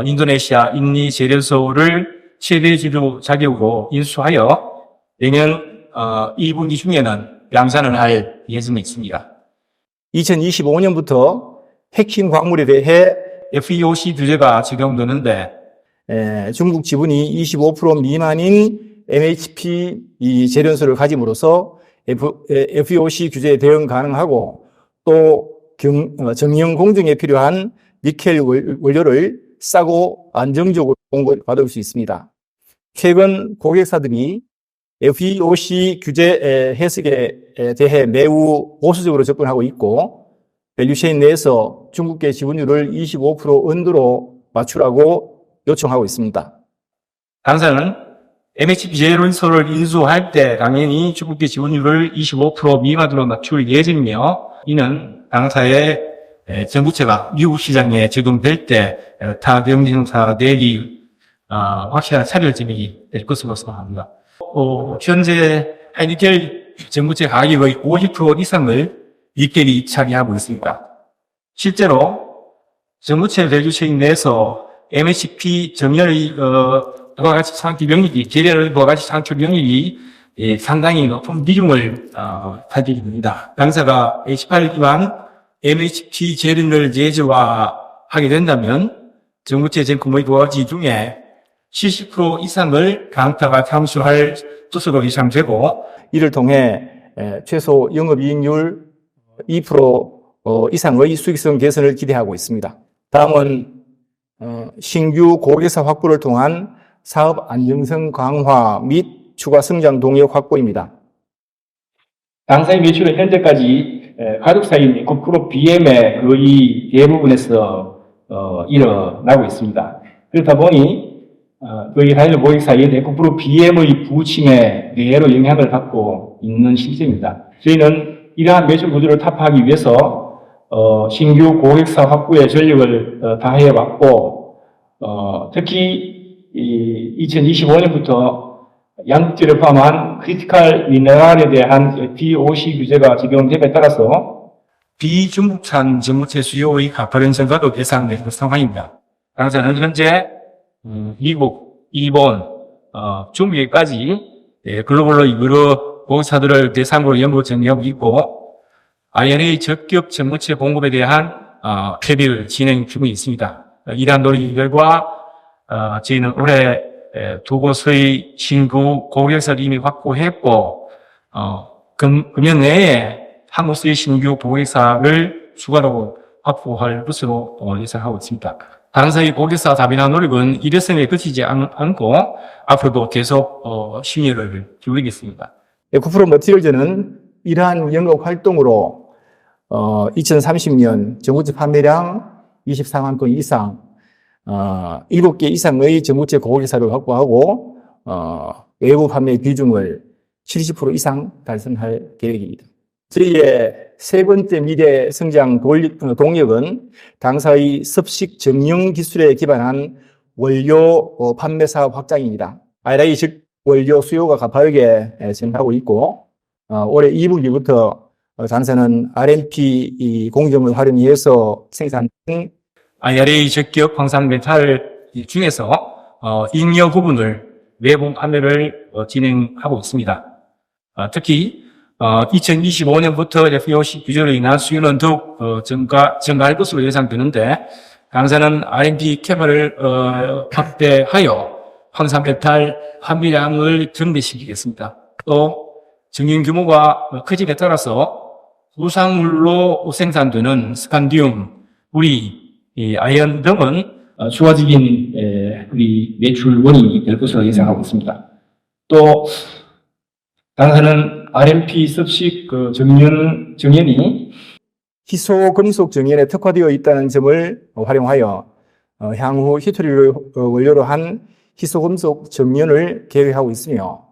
인도네시아 인니 재련소를 최대 지주 자격으로 인수하여 내년 2분기 중에는 양산을 할 예정이 있습니다. 2025년부터 핵심 광물에 대해 FEOC 규제가 적용되는데 중국 지분이 25% 미만인 MHP 이 재련소를 가짐으로써 FEOC 규제에 대응 가능하고 또 정형 공정에 필요한 니켈 원료를 싸고 안정적으로 공급받을 수 있습니다. 최근 고객사들이 FEOC 규제 해석에 대해 매우 보수적으로 접근하고 있고 밸류체인 내에서 중국계 지분율을 25% 언더로 맞추라고 요청하고 있습니다. 당사는 MHP 재련소를 인수할 때 당연히 중국계 지분율을 25% 미만으로 낮출 예정이며 이는 당사의 전구체가 미국 시장에 적용될 때 타 경쟁사 대비 확실한 차별점이 될 것으로 생각합니다. 현재 하이니켈 전구체 가격의 50% 이상을 니켈이 차지하고 있습니다. 실제로 전구체 밸류체인 내에서 MHP 정렬의 부가가치 창출 병력이 재련의 부가가치 창출 병력이 상당히 높은 비중을 가지게 됩니다. 당사가 H8 기반 MHP 재련을 제조화하게 된다면 전구체 제품의 부가가치 중에 70% 이상을 강타가 창출할 것으로 예상되고 이를 통해 최소 영업이익률 2% 이상의 수익성 개선을 기대하고 있습니다. 다음은 신규 고객사 확보를 통한 사업 안정성 강화 및 추가 성장 동력 확보입니다. 당사의 매출은 현재까지 가족사인 에코프로 BM의 거의 대부분에서 일어나고 있습니다. 그렇다 보니 이 라일 고객 사이에 에코프로 BM의 부침에 내로 영향을 받고 있는 실정입니다. 저희는 이러한 매출 구조를 타파하기 위해서 신규 고객사 확보에 전력을 다해 왔고 특히 2025년부터 양극재를 포함한 크리티컬 미네랄에 대한 DOC 규제가 적용됨에 따라서 비중국산 전구체 수요의 가파른 증가도 예상되는 상황입니다. 당사는 현재 미국, 일본, 중국까지 글로벌로 여러 고객사들을 대상으로 연구 정리하고 있고 IRA 적격 전구체 공급에 대한 협의를 진행 중에 있습니다. 이러한 노력 결과 저희는 올해 두 곳의 신규 고객사를 이미 확보했고 금년 내에 한 곳의 신규 고객사를 추가로 확보할 것으로 예상하고 있습니다. 당사의 고객사 답변한 노력은 일회성에 그치지 않고 앞으로도 계속 심의를 기울이겠습니다. 에코프로 머티리얼즈는 이러한 영업 활동으로 2030년 전구체 판매량 24만 건 이상 7개 이상의 전구체 고객사를 확보하고 외부 판매 비중을 70% 이상 달성할 계획입니다. 저희의 세 번째 미래 성장 동력은 당사의 습식 정령 기술에 기반한 원료 판매 사업 확장입니다. IRA 즉 원료 수요가 가파르게 증가하고 있고 올해 2분기부터 당사는 RMP 공정을 활용해서 생산된 IRA 적격 황산 메탈 중에서 잉여 부분을 외부 판매를 진행하고 있습니다. 특히 2025년부터 FEOC 규제로 인한 수요는 더욱 증가할 것으로 예상되는데 당사는 RMP 캐파를 확대하여 황산 메탈 함유량을 증대시키겠습니다. 또 증인 규모가 커짐에 따라서 부산물로 생산되는 스칸디움, 우리 아연 등은 추가적인 우리 매출 원인이 될 것으로 예상하고 있습니다. 또 당사는 RMP 습식 정연이 희소 금속 정연에 특화되어 있다는 점을 활용하여 향후 히토리를 원료로 한 희소 금속 정연을 계획하고 있으며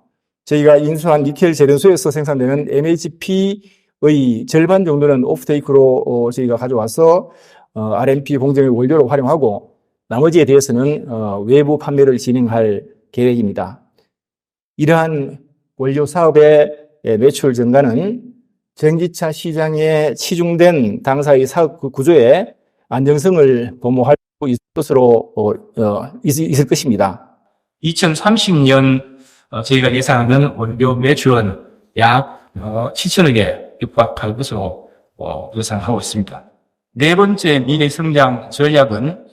저희가 인수한 니켈 재련소에서 생산되는 MHP의 절반 정도는 오프테이크로 저희가 가져와서 RMP 공정의 원료로 활용하고 나머지에 대해서는 외부 판매를 진행할 계획입니다. 이러한 원료 사업의 매출 증가는 전기차 시장에 치중된 당사의 사업 구조의 안정성을 도모할 수 있을 것으로 있을 것입니다. 2030년 저희가 예상하는 원료 매출은 약 7천억에 육박할 것으로 예상하고 있습니다. 네 번째 미래 성장 전략은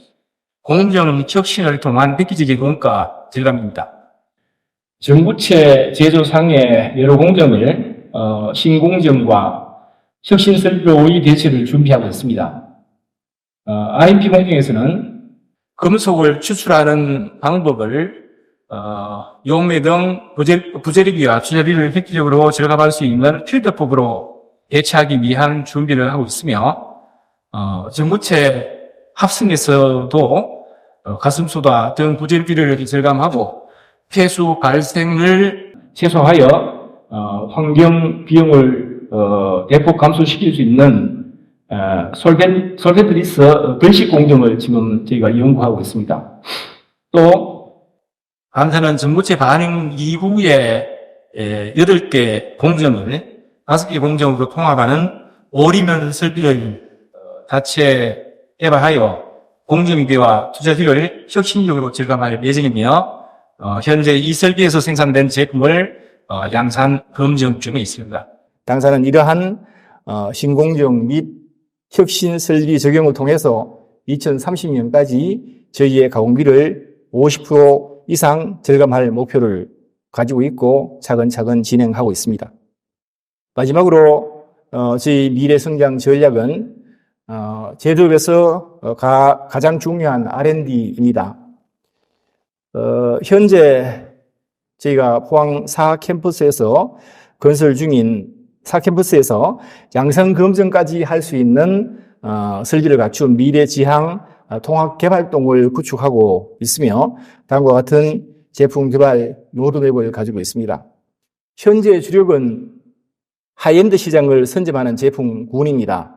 공정 혁신을 통한 획기적인 원가 절감입니다. 전구체 제조상의 여러 공정을 신공정과 혁신설비의 대체를 준비하고 있습니다. RMP 공정에서는 금속을 추출하는 방법을 용매 등 부재료비와 투자비를 획기적으로 절감할 수 있는 필터법으로 대체하기 위한 준비를 하고 있으며 전구체 합성에서도 가슴소다 등 부재료비를 절감하고 폐수 발생을 최소화하여 환경 비용을 대폭 감소시킬 수 있는 솔벤트리스 변식 공정을 지금 저희가 연구하고 있습니다. 또 당사는 전구체 반응 이후에 8개 공정을 5개 공정으로 통합하는 오리면 설비를 자체 개발하여 공정비와 투자비를 혁신적으로 절감할 예정이며 현재 이 설비에서 생산된 제품을 양산 검증 중에 있습니다. 당사는 이러한 신공정 및 혁신 설비 적용을 통해서 2030년까지 저희의 가공비를 50% 이상 절감할 목표를 가지고 있고 차근차근 진행하고 있습니다. 마지막으로 저희 미래 성장 전략은 제조업에서 가장 중요한 R&D입니다. 현재 저희가 포항 4캠퍼스에서 건설 중인 4캠퍼스에서 양성 검증까지 할 수 있는 설비를 갖춘 미래 지향 통합개발동을 구축하고 있으며 다음과 같은 제품 개발 로드맵을 가지고 있습니다. 현재 주력은 하이엔드 시장을 선점하는 제품군입니다.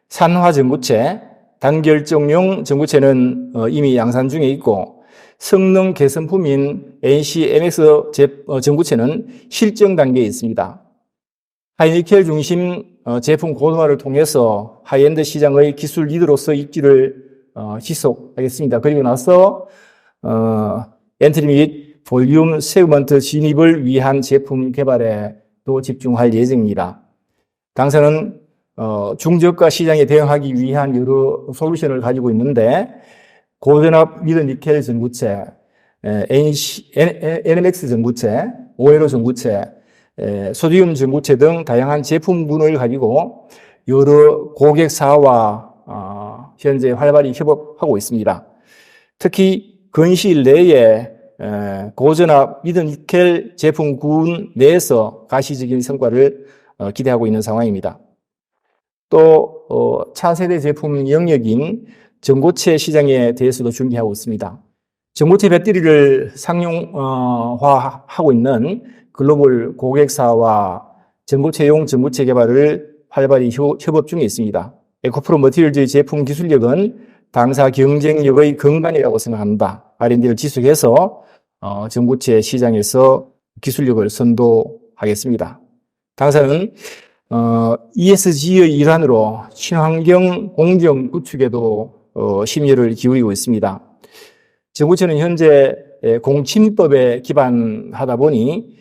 산화 전구체, 단결정용 전구체는 이미 양산 중에 있고 성능 개선품인 NCMX 전구체는 실증 단계에 있습니다. 하이니켈 중심 제품 고도화를 통해서 하이엔드 시장의 기술 리더로서 입지를 지속하겠습니다. 그리고 나서 엔트리 및 볼륨 세그먼트 진입을 위한 제품 개발에 또 집중할 예정입니다. 당사는 중저가 시장에 대응하기 위한 여러 솔루션을 가지고 있는데 고전압 미드 니켈 전구체, NMX 전구체, OLO 전구체, 소디움 전구체 등 다양한 제품군을 가지고 여러 고객사와 현재 활발히 협업하고 있습니다. 특히 근시일 내에 고전압 미드 니켈 제품군 내에서 가시적인 성과를 기대하고 있는 상황입니다. 또 차세대 제품 영역인 전고체 시장에 대해서도 준비하고 있습니다. 전고체 배터리를 상용화하고 있는 글로벌 고객사와 전고체용 전고체 개발을 활발히 협업 중에 있습니다. 에코프로 머티리얼즈의 제품 기술력은 당사 경쟁력의 근간이라고 생각합니다. R&D를 지속해서 전고체 시장에서 기술력을 선도하겠습니다. 당사는 ESG의 일환으로 친환경 공정 구축에도 심혈을 기울이고 있습니다. 전고체는 현재 공침법에 기반하다 보니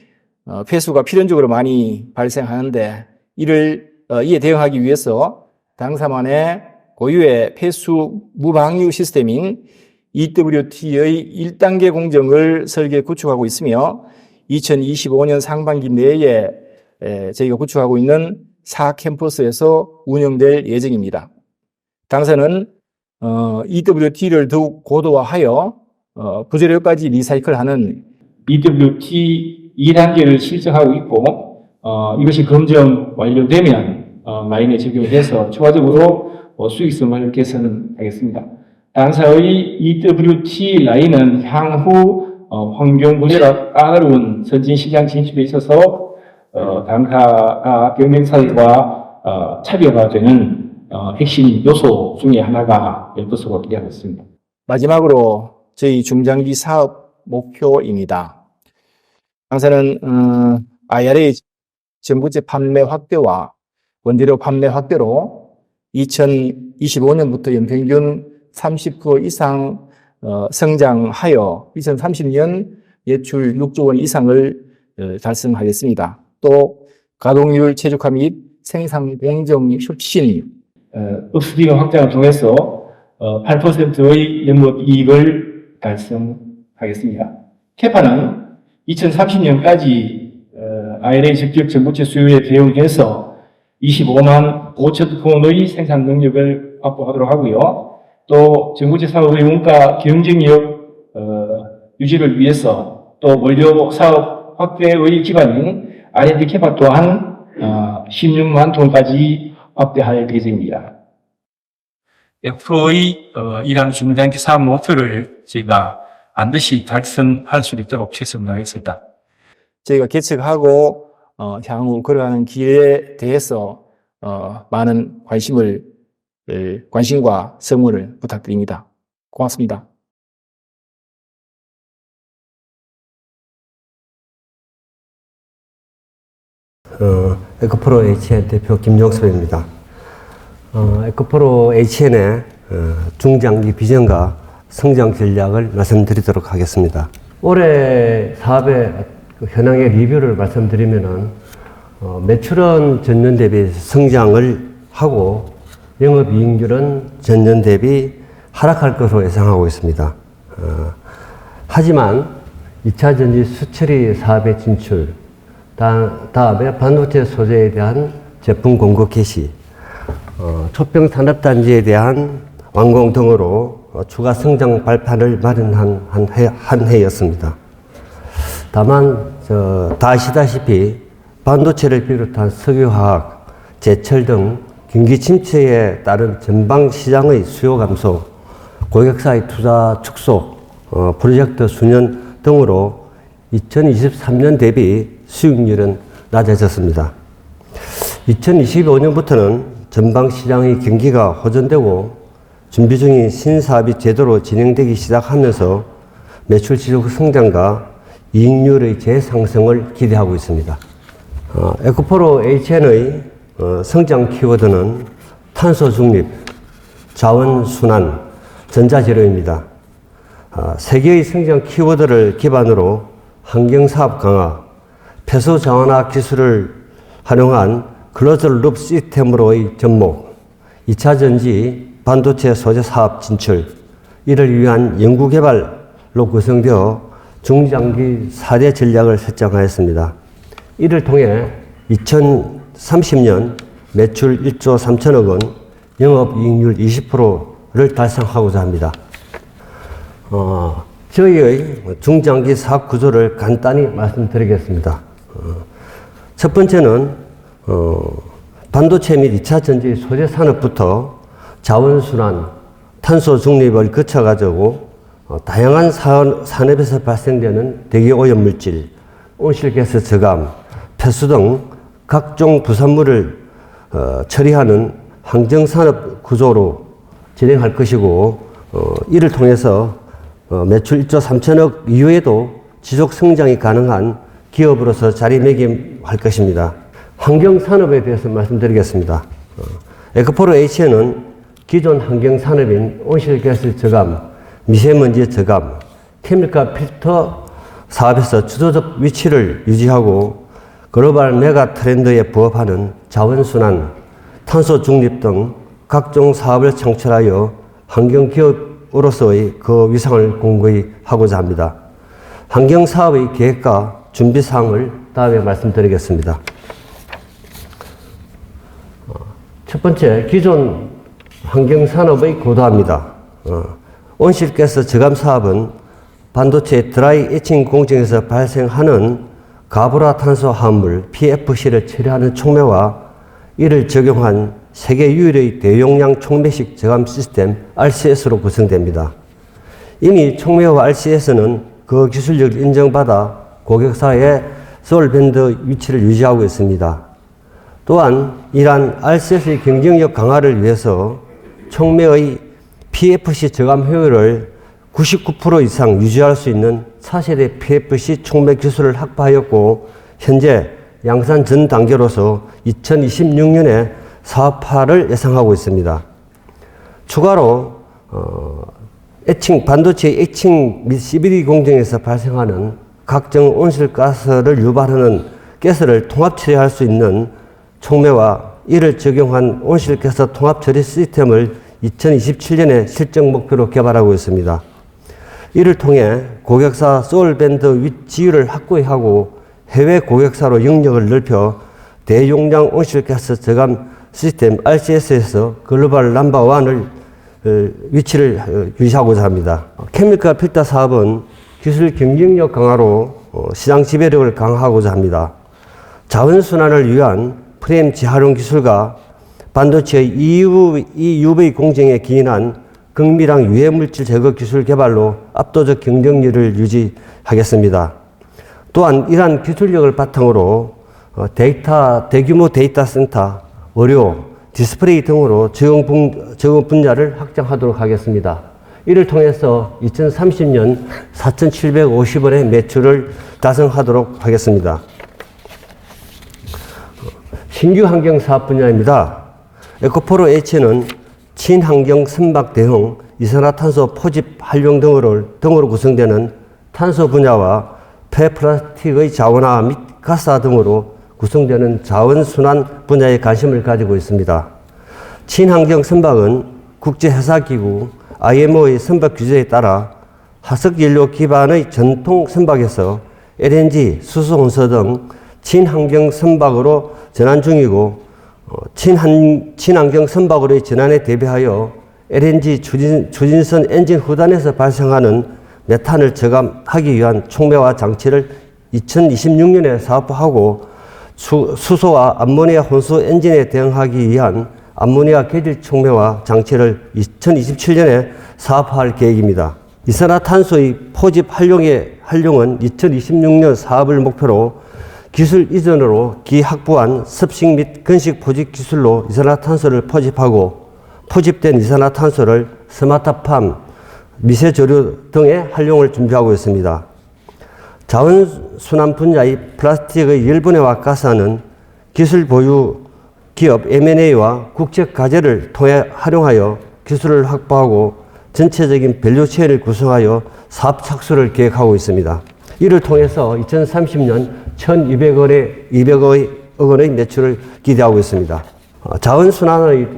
폐수가 필연적으로 많이 발생하는데 이에 대응하기 위해서 당사만의 고유의 폐수 무방류 시스템인 EWT의 1단계 공정을 설계 구축하고 있으며 2025년 상반기 내에 저희가 구축하고 있는 4캠퍼스에서 운영될 예정입니다. 당사는 EWT를 더욱 고도화하여 부재료까지 리사이클하는 EWT 2단계를 실증하고 있고 이것이 검증 완료되면 라인에 적용해서 추가적으로 수익성을 개선하겠습니다. 당사의 EWT 라인은 향후 환경 부재로 까다로운 선진시장 진출에 있어서 당사가 경쟁사들과 차별화 되는 핵심 요소 중에 하나가 될 것으로 기대하고 있습니다. 마지막으로 저희 중장기 사업 목표입니다. 당사는 IRA 전구체 판매 확대와 원재료 판매 확대로 2025년부터 연평균 30% 이상 성장하여 2030년 예출 6조 원 이상을 달성하겠습니다. 또 가동률 최적화 및 생산 공정 혁신, 업스트림 확장을 통해서 8%의 영업이익을 달성하겠습니다. 캐파는 2030년까지 IRA 적격 전고체 수요에 대응해서 25만 5천 톤의 생산 능력을 확보하도록 하고요. 또 전고체 사업의 원가 경쟁력 유지를 위해서 또 원료 사업 확대의 기반인 R&D 캐파 또한 16만 톤까지 확대할 예정입니다. 앞으로의 이러한 중장기 사업 목표를 저희가 반드시 달성할 수 있도록 최선을 다하겠습니다. 저희가 개척하고 향후 걸어가는 길에 대해서 많은 관심과 성원을 부탁드립니다. 고맙습니다. 에코프로 HN 대표 김종섭입니다. 에코프로 HN의 중장기 비전과 성장 전략을 말씀드리도록 하겠습니다. 올해 사업의 현황의 리뷰를 말씀드리면은 매출은 전년 대비 성장을 하고 영업이익률은 전년 대비 하락할 것으로 예상하고 있습니다. 하지만 2차 전지 수처리 사업의 진출, 다음에 반도체 소재에 대한 제품 공급 개시, 촛병 산업단지에 대한 완공 등으로 추가 성장 발판을 마련한 한 해였습니다. 다만 다 아시다시피 반도체를 비롯한 석유화학, 제철 등 경기 침체에 따른 전방 시장의 수요 감소, 고객사의 투자 축소, 프로젝트 수년 등으로 2023년 대비 수익률은 낮아졌습니다. 2025년부터는 전방 시장의 경기가 호전되고 준비 중인 신사업이 제대로 진행되기 시작하면서 매출 지속 성장과 이익률의 재상승을 기대하고 있습니다. 에코프로 HN의 성장 키워드는 탄소 중립, 자원 순환, 전자재료입니다. 세 개의 성장 키워드를 기반으로 환경사업 강화, 폐수 정환화 기술을 활용한 클로즈룹 시스템으로의 접목, 2차 전지 반도체 소재 사업 진출, 이를 위한 연구개발로 구성되어 중장기 4대 전략을 설정하였습니다. 이를 통해 2030년 매출 1조 3천억 원, 영업이익률 20%를 달성하고자 합니다. 저희의 중장기 사업 구조를 간단히 말씀드리겠습니다. 첫 번째는 반도체 및 2차 전지 소재 산업부터 자원순환, 탄소 중립을 거쳐가지고 다양한 산업에서 발생되는 대기오염물질, 온실가스 저감, 폐수 등 각종 부산물을 처리하는 환경산업 구조로 진행할 것이고, 이를 통해서 매출 1조 3천억 이후에도 지속 성장이 가능한 기업으로서 자리매김할 것입니다. 환경산업에 대해서 말씀드리겠습니다. 에코프로 HN은 기존 환경산업인 온실가스 저감, 미세먼지 저감, 케미컬 필터 사업에서 주도적 위치를 유지하고 글로벌 메가 트렌드에 부합하는 자원순환, 탄소 중립 등 각종 사업을 창출하여 환경기업으로서의 그 위상을 공고히 하고자 합니다. 환경사업의 계획과 준비사항을 다음에 말씀드리겠습니다. 첫 번째, 기존 환경산업의 고도화입니다. 온실가스 저감 사업은 반도체 드라이 에칭 공정에서 발생하는 가불화탄소 화합물 PFC를 처리하는 촉매와 이를 적용한 세계 유일의 대용량 촉매식 저감 시스템 RCS로 구성됩니다. 이미 촉매와 RCS는 그 기술력을 인정받아 고객사의 소울밴드 위치를 유지하고 있습니다. 또한 이러한 RCS의 경쟁력 강화를 위해서 촉매의 PFC 저감 효율을 99% 이상 유지할 수 있는 차세대 PFC 촉매 기술을 확보하였고, 현재 양산 전 단계로서 2026년에 사업화를 예상하고 있습니다. 추가로 반도체 에칭 및 CVD 공정에서 발생하는 각종 온실가스를 유발하는 가스를 통합 처리할 수 있는 촉매와 이를 적용한 온실가스 통합 처리 시스템을 2027년에 실적 목표로 개발하고 있습니다. 이를 통해 고객사 소울밴드 지위를 확고히 하고 해외 고객사로 영역을 넓혀 대용량 온실가스 저감 시스템 RCS에서 글로벌 넘버1을 위치를 유지하고자 합니다. 케미컬 필터 사업은 기술 경쟁력 강화로 시장 지배력을 강화하고자 합니다. 자원순환을 위한 프레임 재활용 기술과 반도체의 EUV 공정에 기인한 극미량 유해물질 제거 기술 개발로 압도적 경쟁력을 유지하겠습니다. 또한 이러한 기술력을 바탕으로 대규모 데이터 센터, 의료, 디스플레이 등으로 적용 분야를 확장하도록 하겠습니다. 이를 통해서 2030년 4,750원의 매출을 달성하도록 하겠습니다. 신규 환경 사업 분야입니다. 에코프로 H는 친환경 선박 대응, 이산화탄소 포집 활용 등으로 구성되는 탄소 분야와 폐플라스틱의 자원화 및 가스화 등으로 구성되는 자원순환 분야에 관심을 가지고 있습니다. 친환경 선박은 국제해사기구 IMO의 선박 규제에 따라 화석연료 기반의 전통 선박에서 LNG, 수소혼수 등 친환경 선박으로 전환 중이고, 친환경 선박으로의 전환에 대비하여 LNG 추진선 엔진 후단에서 발생하는 메탄을 저감하기 위한 촉매와 장치를 2026년에 사업화하고 수소와 암모니아 혼수 엔진에 대응하기 위한 암모니아 계질 촉매화 장치를 2027년에 사업화할 계획입니다. 이산화탄소의 포집 활용은 2026년 사업을 목표로 기술 이전으로 기확보한 습식 및 건식 포집 기술로 이산화탄소를 포집하고 포집된 이산화탄소를 스마트팜, 미세조류 등의 활용을 준비하고 있습니다. 자원순환 분야의 플라스틱의 일본해와 가스화는 기술 보유 기업 M&A와 국제 과제를 통해 활용하여 기술을 확보하고 전체적인 밸류체인을 구성하여 사업 착수를 계획하고 있습니다. 이를 통해서 2030년 1,200억 원의 매출을 기대하고 있습니다. 자원순환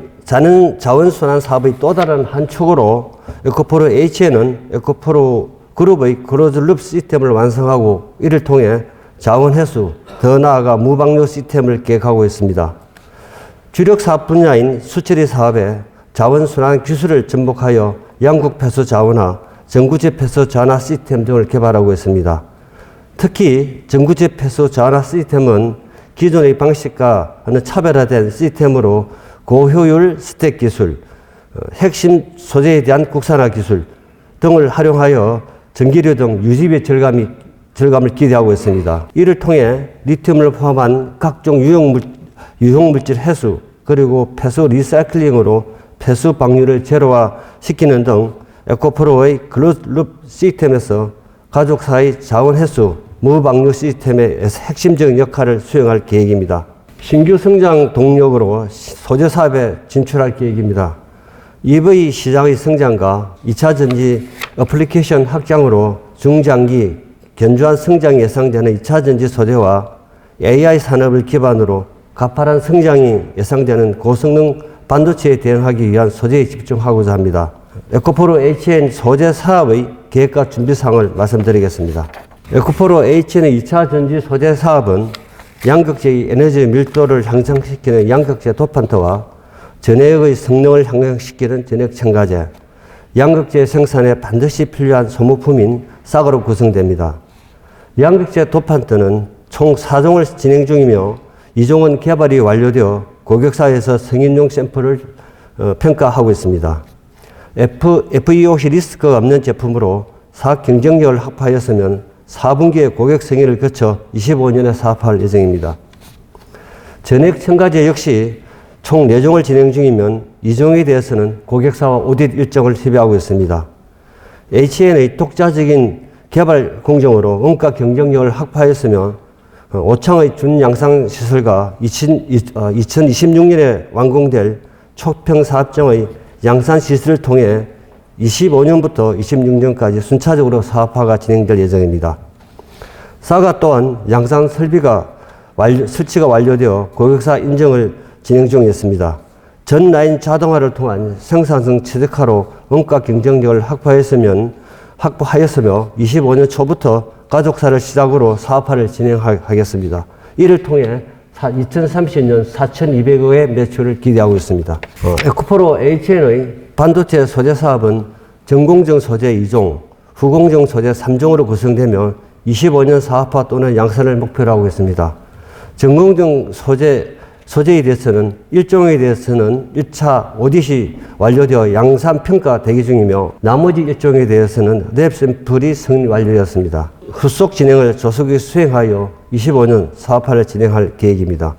사업의 또 다른 한 축으로 에코프로 H에는 에코프로 그룹의 클로즈룹 시스템을 완성하고 이를 통해 자원회수, 더 나아가 무방류 시스템을 계획하고 있습니다. 주력 사업 분야인 수처리 사업에 자원순환 기술을 접목하여 양극 폐수 자원화, 전구체 폐수 자원화 시스템 등을 개발하고 있습니다. 특히 전구체 폐수 자원화 시스템은 기존의 방식과는 차별화된 시스템으로 고효율 스택 기술, 핵심 소재에 대한 국산화 기술 등을 활용하여 전기료 등 유지비 절감을 기대하고 있습니다. 이를 통해 리튬을 포함한 각종 유용물질 해수 그리고 폐수 리사이클링으로 폐수 방류를 제로화시키는 등 에코프로의 클로즈룹 시스템에서 가족사의 자원 해수, 무방류 시스템의 핵심적인 역할을 수행할 계획입니다. 신규 성장 동력으로 소재 사업에 진출할 계획입니다. EV 시장의 성장과 2차 전지 애플리케이션 확장으로 중장기 견조한 성장이 예상되는 2차 전지 소재와 AI 산업을 기반으로 가파른 성장이 예상되는 고성능 반도체에 대응하기 위한 소재에 집중하고자 합니다. 에코프로 HN 소재 사업의 계획과 준비 사항을 말씀드리겠습니다. 에코프로 HN의 2차 전지 소재 사업은 양극재의 에너지 밀도를 향상시키는 양극재 도판트와 전해액의 성능을 향상시키는 전해액 첨가제, 양극재 생산에 반드시 필요한 소모품인 싹으로 구성됩니다. 양극재 도판트는 총 4종을 진행 중이며 2종은 개발이 완료되어 고객사에서 승인용 샘플을 평가하고 있습니다. FEOC 리스크가 없는 제품으로 사업 경쟁력을 확보하였으면 4분기에 고객 승인을 거쳐 25년에 사업할 예정입니다. 전액 첨가제 역시 총 4종을 진행 중이면 2종에 대해서는 고객사와 오딧 일정을 협의하고 있습니다. HN의 독자적인 개발 공정으로 원가 경쟁력을 확보하였으며 5창의 준양상 시설과 2026년에 완공될 촉평 사업장의 양산 시설을 통해 25년부터 26년까지 순차적으로 사업화가 진행될 예정입니다. 사가 또한 양산 설치가 완료되어 고객사 인정을 진행 중에 있습니다. 전 라인 자동화를 통한 생산성 최적화로 원가 경쟁력을 확보하였으며 25년 초부터 가족사를 시작으로 사업화를 진행하겠습니다. 이를 통해 2030년 4,200억의 매출을 기대하고 있습니다. 에코프로 HN의 반도체 소재 사업은 전공정 소재 2종, 후공정 소재 3종으로 구성되며 25년 사업화 또는 양산을 목표로 하고 있습니다. 전공정 소재에 대해서는 1종에 대해서는 1차 오디시 완료되어 양산 평가 대기 중이며 나머지 1종에 대해서는 랩 샘플이 승인 완료되었습니다. 후속 진행을 조속히 수행하여 25년 사업화를 진행할 계획입니다.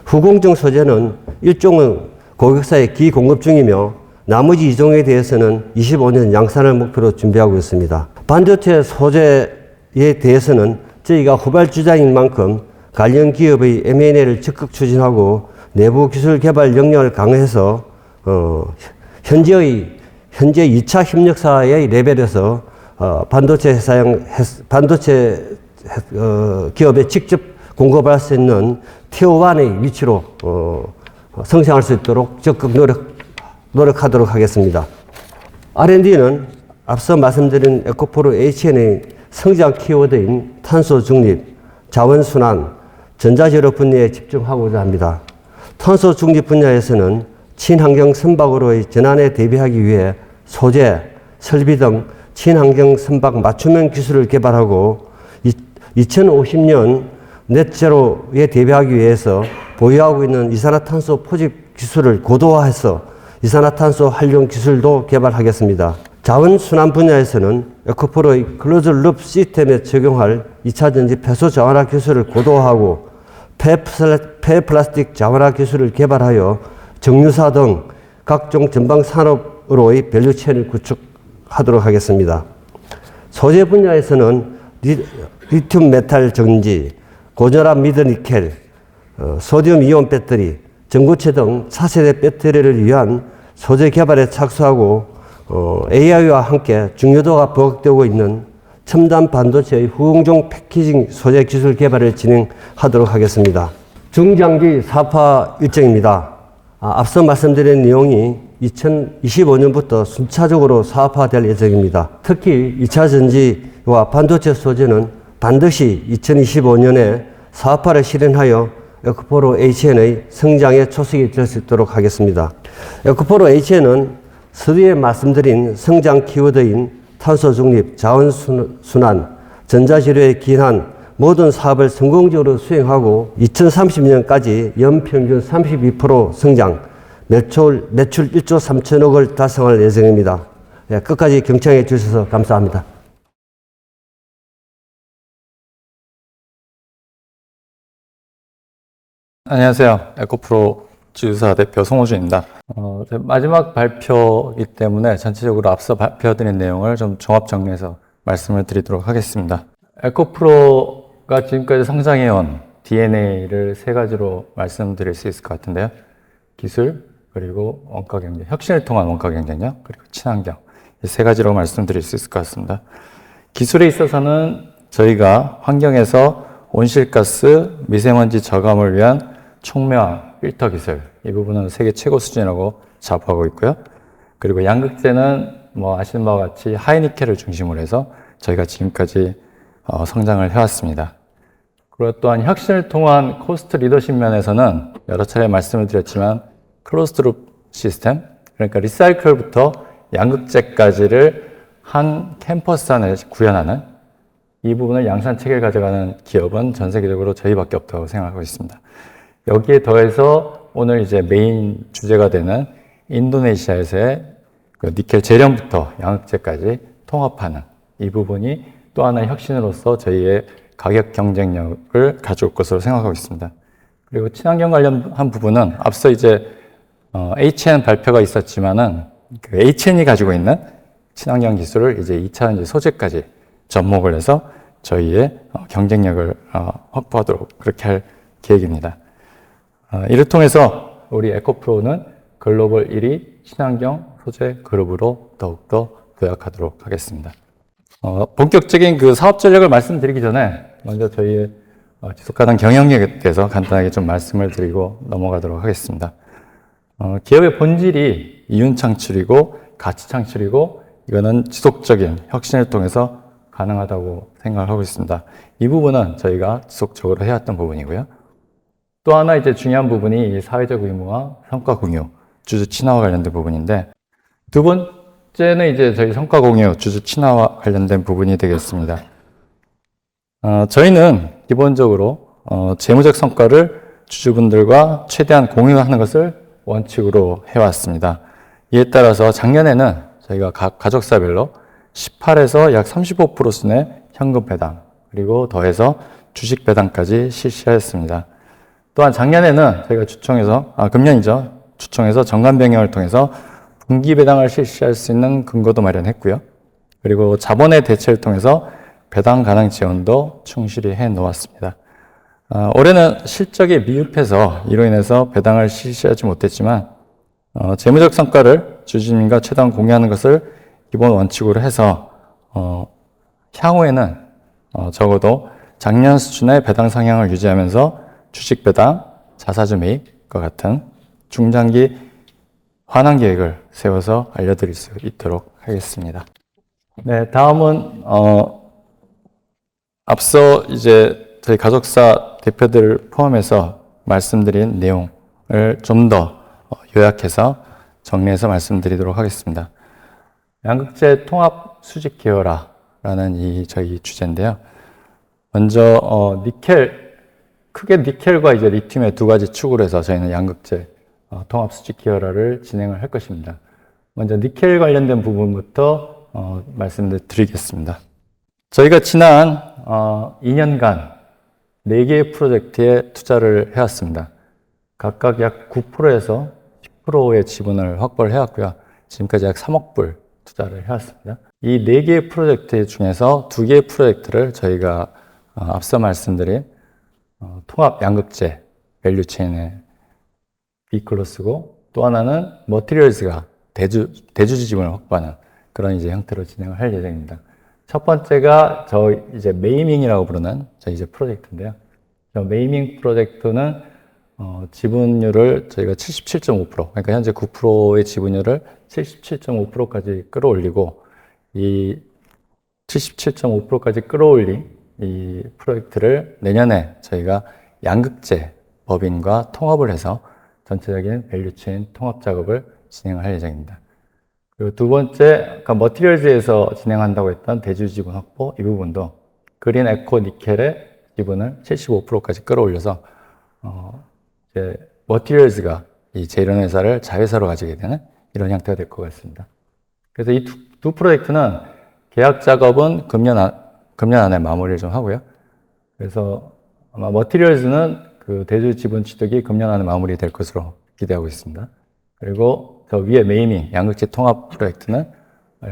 후공정 소재는 1종은 고객사에 기공급 중이며 나머지 2종에 대해서는 25년 양산을 목표로 준비하고 있습니다. 반도체 소재에 대해서는 저희가 후발주자인 만큼 관련 기업의 M&A를 적극 추진하고 내부 기술 개발 역량을 강화해서 현재 2차 협력사의 레벨에서 반도체 기업에 직접 공급할 수 있는 티어1의 위치로 성장할 수 있도록 적극 노력하도록 하겠습니다. R&D는 앞서 말씀드린 에코프로 HN의 성장 키워드인 탄소 중립, 자원 순환, 전자재료 분야에 집중하고자 합니다. 탄소 중립 분야에서는 친환경 선박으로의 전환에 대비하기 위해 소재, 설비 등 친환경 선박 맞춤형 기술을 개발하고 2050년 넷제로에 대비하기 위해서 보유하고 있는 이산화탄소 포집 기술을 고도화해서 이산화탄소 활용 기술도 개발하겠습니다. 자원순환 분야에서는 에코프로의 클로즈룹 시스템에 적용할 2차전지 폐수 자원화 기술을 고도화하고 폐플라스틱 자원화 기술을 개발하여 정유사 등 각종 전방 산업으로의 밸류체인을 구축하도록 하겠습니다. 소재 분야에서는 리튬 메탈 전지, 고전압 미드 니켈, 소디움 이온 배터리, 전구체 등 차세대 배터리를 위한 소재 개발에 착수하고 AI와 함께 중요도가 부각되고 있는 첨단 반도체의 후공정 패키징 소재 기술 개발을 진행하도록 하겠습니다. 중장기 사업화 일정입니다. 앞서 말씀드린 내용이 2025년부터 순차적으로 사업화될 예정입니다. 특히 2차 전지와 반도체 소재는 반드시 2025년에 사업화를 실현하여 에코프로 HN의 성장의 초석이 될 수 있도록 하겠습니다. 에코프로 HN은 서두에 말씀드린 성장 키워드인 탄소 중립, 자원 순환, 전자재료에 기인한 모든 사업을 성공적으로 수행하고 2030년까지 연평균 32% 성장, 매출 1조 3천억을 달성할 예정입니다. 끝까지 경청해 주셔서 감사합니다. 안녕하세요. 에코프로 주유사 대표 송호준입니다. 마지막 발표이기 때문에 전체적으로 앞서 발표드린 내용을 좀 종합 정리해서 말씀을 드리도록 하겠습니다. 에코프로가 지금까지 성장해온 DNA를 세 가지로 말씀드릴 수 있을 것 같은데요. 기술, 그리고 원가 경쟁, 혁신을 통한 원가 경쟁력, 그리고 친환경. 이 세 가지로 말씀드릴 수 있을 것 같습니다. 기술에 있어서는 저희가 환경에서 온실가스, 미세먼지 저감을 위한 촉매화 필터 기술, 이 부분은 세계 최고 수준이라고 자부하고 있고요. 그리고 양극재는 아시는 바와 같이 하이니켈을 중심으로 해서 저희가 지금까지 성장을 해왔습니다. 그리고 또한 혁신을 통한 코스트 리더십 면에서는 여러 차례 말씀을 드렸지만 클로즈드룹 시스템, 그러니까 리사이클부터 양극재까지를 한 캠퍼스 안에 구현하는 이 부분을 양산 체계를 가져가는 기업은 전 세계적으로 저희밖에 없다고 생각하고 있습니다. 여기에 더해서 오늘 이제 메인 주제가 되는 인도네시아에서의 그 니켈 재련부터 양극재까지 통합하는 이 부분이 또 하나의 혁신으로서 저희의 가격 경쟁력을 가져올 것으로 생각하고 있습니다. 그리고 친환경 관련한 부분은 앞서 이제 HN 발표가 있었지만은 그 HN이 가지고 있는 친환경 기술을 이제 2차 소재까지 접목을 해서 저희의 경쟁력을 확보하도록 그렇게 할 계획입니다. 이를 통해서 우리 에코프로는 글로벌 1위 친환경 소재 그룹으로 더욱더 도약하도록 하겠습니다. 본격적인 그 사업 전략을 말씀드리기 전에 먼저 저희의 지속가능 경영력에 대해서 간단하게 좀 말씀을 드리고 넘어가도록 하겠습니다. 기업의 본질이 이윤 창출이고 가치 창출이고 이거는 지속적인 혁신을 통해서 가능하다고 생각을 하고 있습니다. 이 부분은 저희가 지속적으로 해왔던 부분이고요. 또 하나 이제 중요한 부분이 이 사회적 의무와 성과 공유, 주주 친화와 관련된 부분인데 두 번째는 이제 저희 성과 공유, 주주 친화와 관련된 부분이 되겠습니다. 저희는 기본적으로 재무적 성과를 주주분들과 최대한 공유하는 것을 원칙으로 해왔습니다. 이에 따라서 작년에는 저희가 각 가족사별로 18에서 약 35% 수준의 현금 배당, 그리고 더해서 주식 배당까지 실시하였습니다. 또한 작년에는 저희가 금년이죠. 주총에서 정관 변경을 통해서 분기 배당을 실시할 수 있는 근거도 마련했고요. 그리고 자본의 대체를 통해서 배당 가능 지원도 충실히 해 놓았습니다. 올해는 실적이 미흡해서 이로 인해서 배당을 실시하지 못했지만 재무적 성과를 주주님과 최대한 공유하는 것을 기본 원칙으로 해서 향후에는 적어도 작년 수준의 배당 상향을 유지하면서 주식 배당, 자사주 매입과 같은 중장기 환원 계획을 세워서 알려드릴 수 있도록 하겠습니다. 네, 다음은 앞서 이제 저희 가족사 대표들을 포함해서 말씀드린 내용을 좀 더 요약해서 정리해서 말씀드리도록 하겠습니다. 양극재 통합 수직 계열화라는 이 저희 주제인데요. 먼저 크게 니켈과 이제 리튬의 두 가지 축으로 해서 저희는 양극재 통합 수직 기여라를 진행을 할 것입니다. 먼저 니켈 관련된 부분부터 말씀드리겠습니다. 저희가 지난 2년간 4개의 프로젝트에 투자를 해왔습니다. 각각 약 9%에서 10%의 지분을 확보를 해왔고요. 지금까지 약 3억 불 투자를 해왔습니다. 이 4개의 프로젝트 중에서 2개의 프로젝트를 저희가 앞서 말씀드린 통합 양극재 밸류체인의 비클로 쓰고, 또 하나는 머티리얼즈가 대주주 지분을 확보하는 그런 이제 형태로 진행을 할 예정입니다. 첫 번째가 이제 메이밍이라고 부르는 이제 프로젝트인데요. 메이밍 프로젝트는 지분율을 저희가 77.5%, 그러니까 현재 9%의 지분율을 77.5%까지 끌어올리고, 이 77.5%까지 끌어올린 이 프로젝트를 내년에 저희가 양극재 법인과 통합을 해서 전체적인 밸류체인 통합 작업을 진행을 할 예정입니다. 그리고 두 번째, 아까 머티리얼즈에서 진행한다고 했던 대주 지분 확보, 이 부분도 그린 에코 니켈의 지분을 75%까지 끌어올려서 이제 머티리얼즈가 이 제이런 회사를 자회사로 가지게 되는 이런 형태가 될 것 같습니다. 그래서 이 두 프로젝트는 계약 작업은 금년 안에 마무리를 좀 하고요. 그래서 아마 머티리얼즈는 그 대주 지분 취득이 금년 안에 마무리될 것으로 기대하고 있습니다. 그리고 저 위에 메이밍 양극재 통합 프로젝트는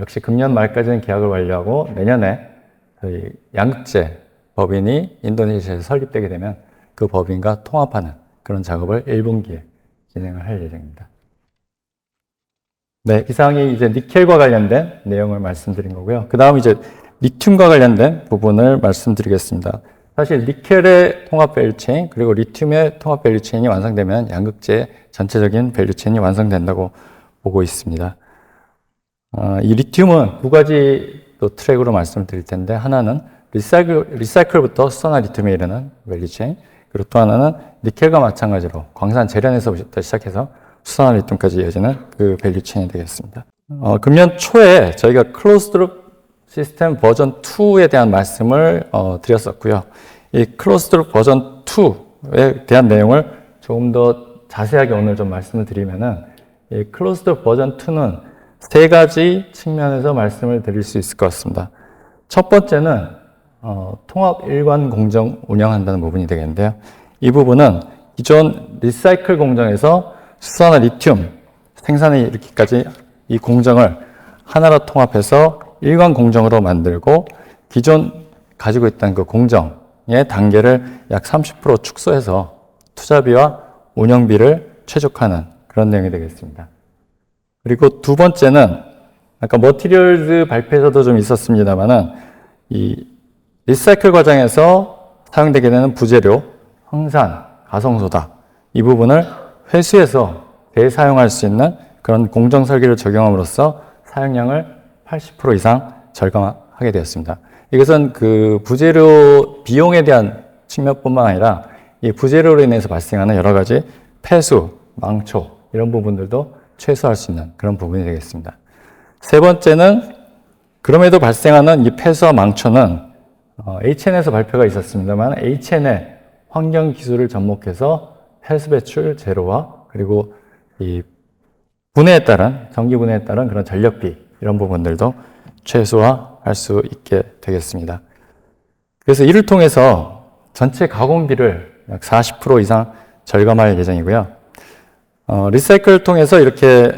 역시 금년 말까지는 계약을 완료하고, 내년에 저희 양극재 법인이 인도네시아에서 설립되게 되면 그 법인과 통합하는 그런 작업을 1분기에 진행을 할 예정입니다. 네, 이상이 이제 니켈과 관련된 내용을 말씀드린 거고요. 그 다음 이제 리튬과 관련된 부분을 말씀드리겠습니다. 사실 니켈의 통합 밸류체인, 그리고 리튬의 통합 밸류체인이 완성되면 양극재의 전체적인 밸류체인이 완성된다고 보고 있습니다. 이 리튬은 두 가지 또 트랙으로 말씀을 드릴 텐데, 하나는 리사이클부터 수산화 리튬에 이르는 밸류체인, 그리고 또 하나는 니켈과 마찬가지로 광산 재련에서부터 시작해서 수산화 리튬까지 이어지는 그 밸류체인이 되겠습니다. 금년 초에 저희가 클로즈드 룹 시스템 버전 2에 대한 말씀을 드렸었고요. 이 클로즈드 룹 버전 2에 대한 내용을 조금 더 자세하게 오늘 좀 말씀을 드리면은, 이 클로즈드 룹 버전 2는 세 가지 측면에서 말씀을 드릴 수 있을 것 같습니다. 첫 번째는 통합 일관 공정 운영한다는 부분이 되겠는데요. 이 부분은 기존 리사이클 공정에서 수산화 리튬 생산에 이르기까지 이 공정을 하나로 통합해서 일관 공정으로 만들고, 기존 가지고 있던 그 공정의 단계를 약 30% 축소해서 투자비와 운영비를 최적화하는 그런 내용이 되겠습니다. 그리고 두 번째는 아까 머티리얼즈 발표에서도 좀 있었습니다만은, 이 리사이클 과정에서 사용되게 되는 부재료, 황산, 가성소다, 이 부분을 회수해서 재사용할 수 있는 그런 공정 설계를 적용함으로써 사용량을 80% 이상 절감하게 되었습니다. 이것은 그 부재료 비용에 대한 측면뿐만 아니라 이 부재료로 인해서 발생하는 여러 가지 폐수, 망초 이런 부분들도 최소화할 수 있는 그런 부분이 되겠습니다. 세 번째는 그럼에도 발생하는 이 폐수와 망초는 HN에서 발표가 있었습니다만, HN의 환경 기술을 접목해서 폐수 배출 제로와, 그리고 이 분해에 따른 전기 분해에 따른 그런 전력비 이런 부분들도 최소화할 수 있게 되겠습니다. 그래서 이를 통해서 전체 가공비를 약 40% 이상 절감할 예정이고요. 리사이클을 통해서 이렇게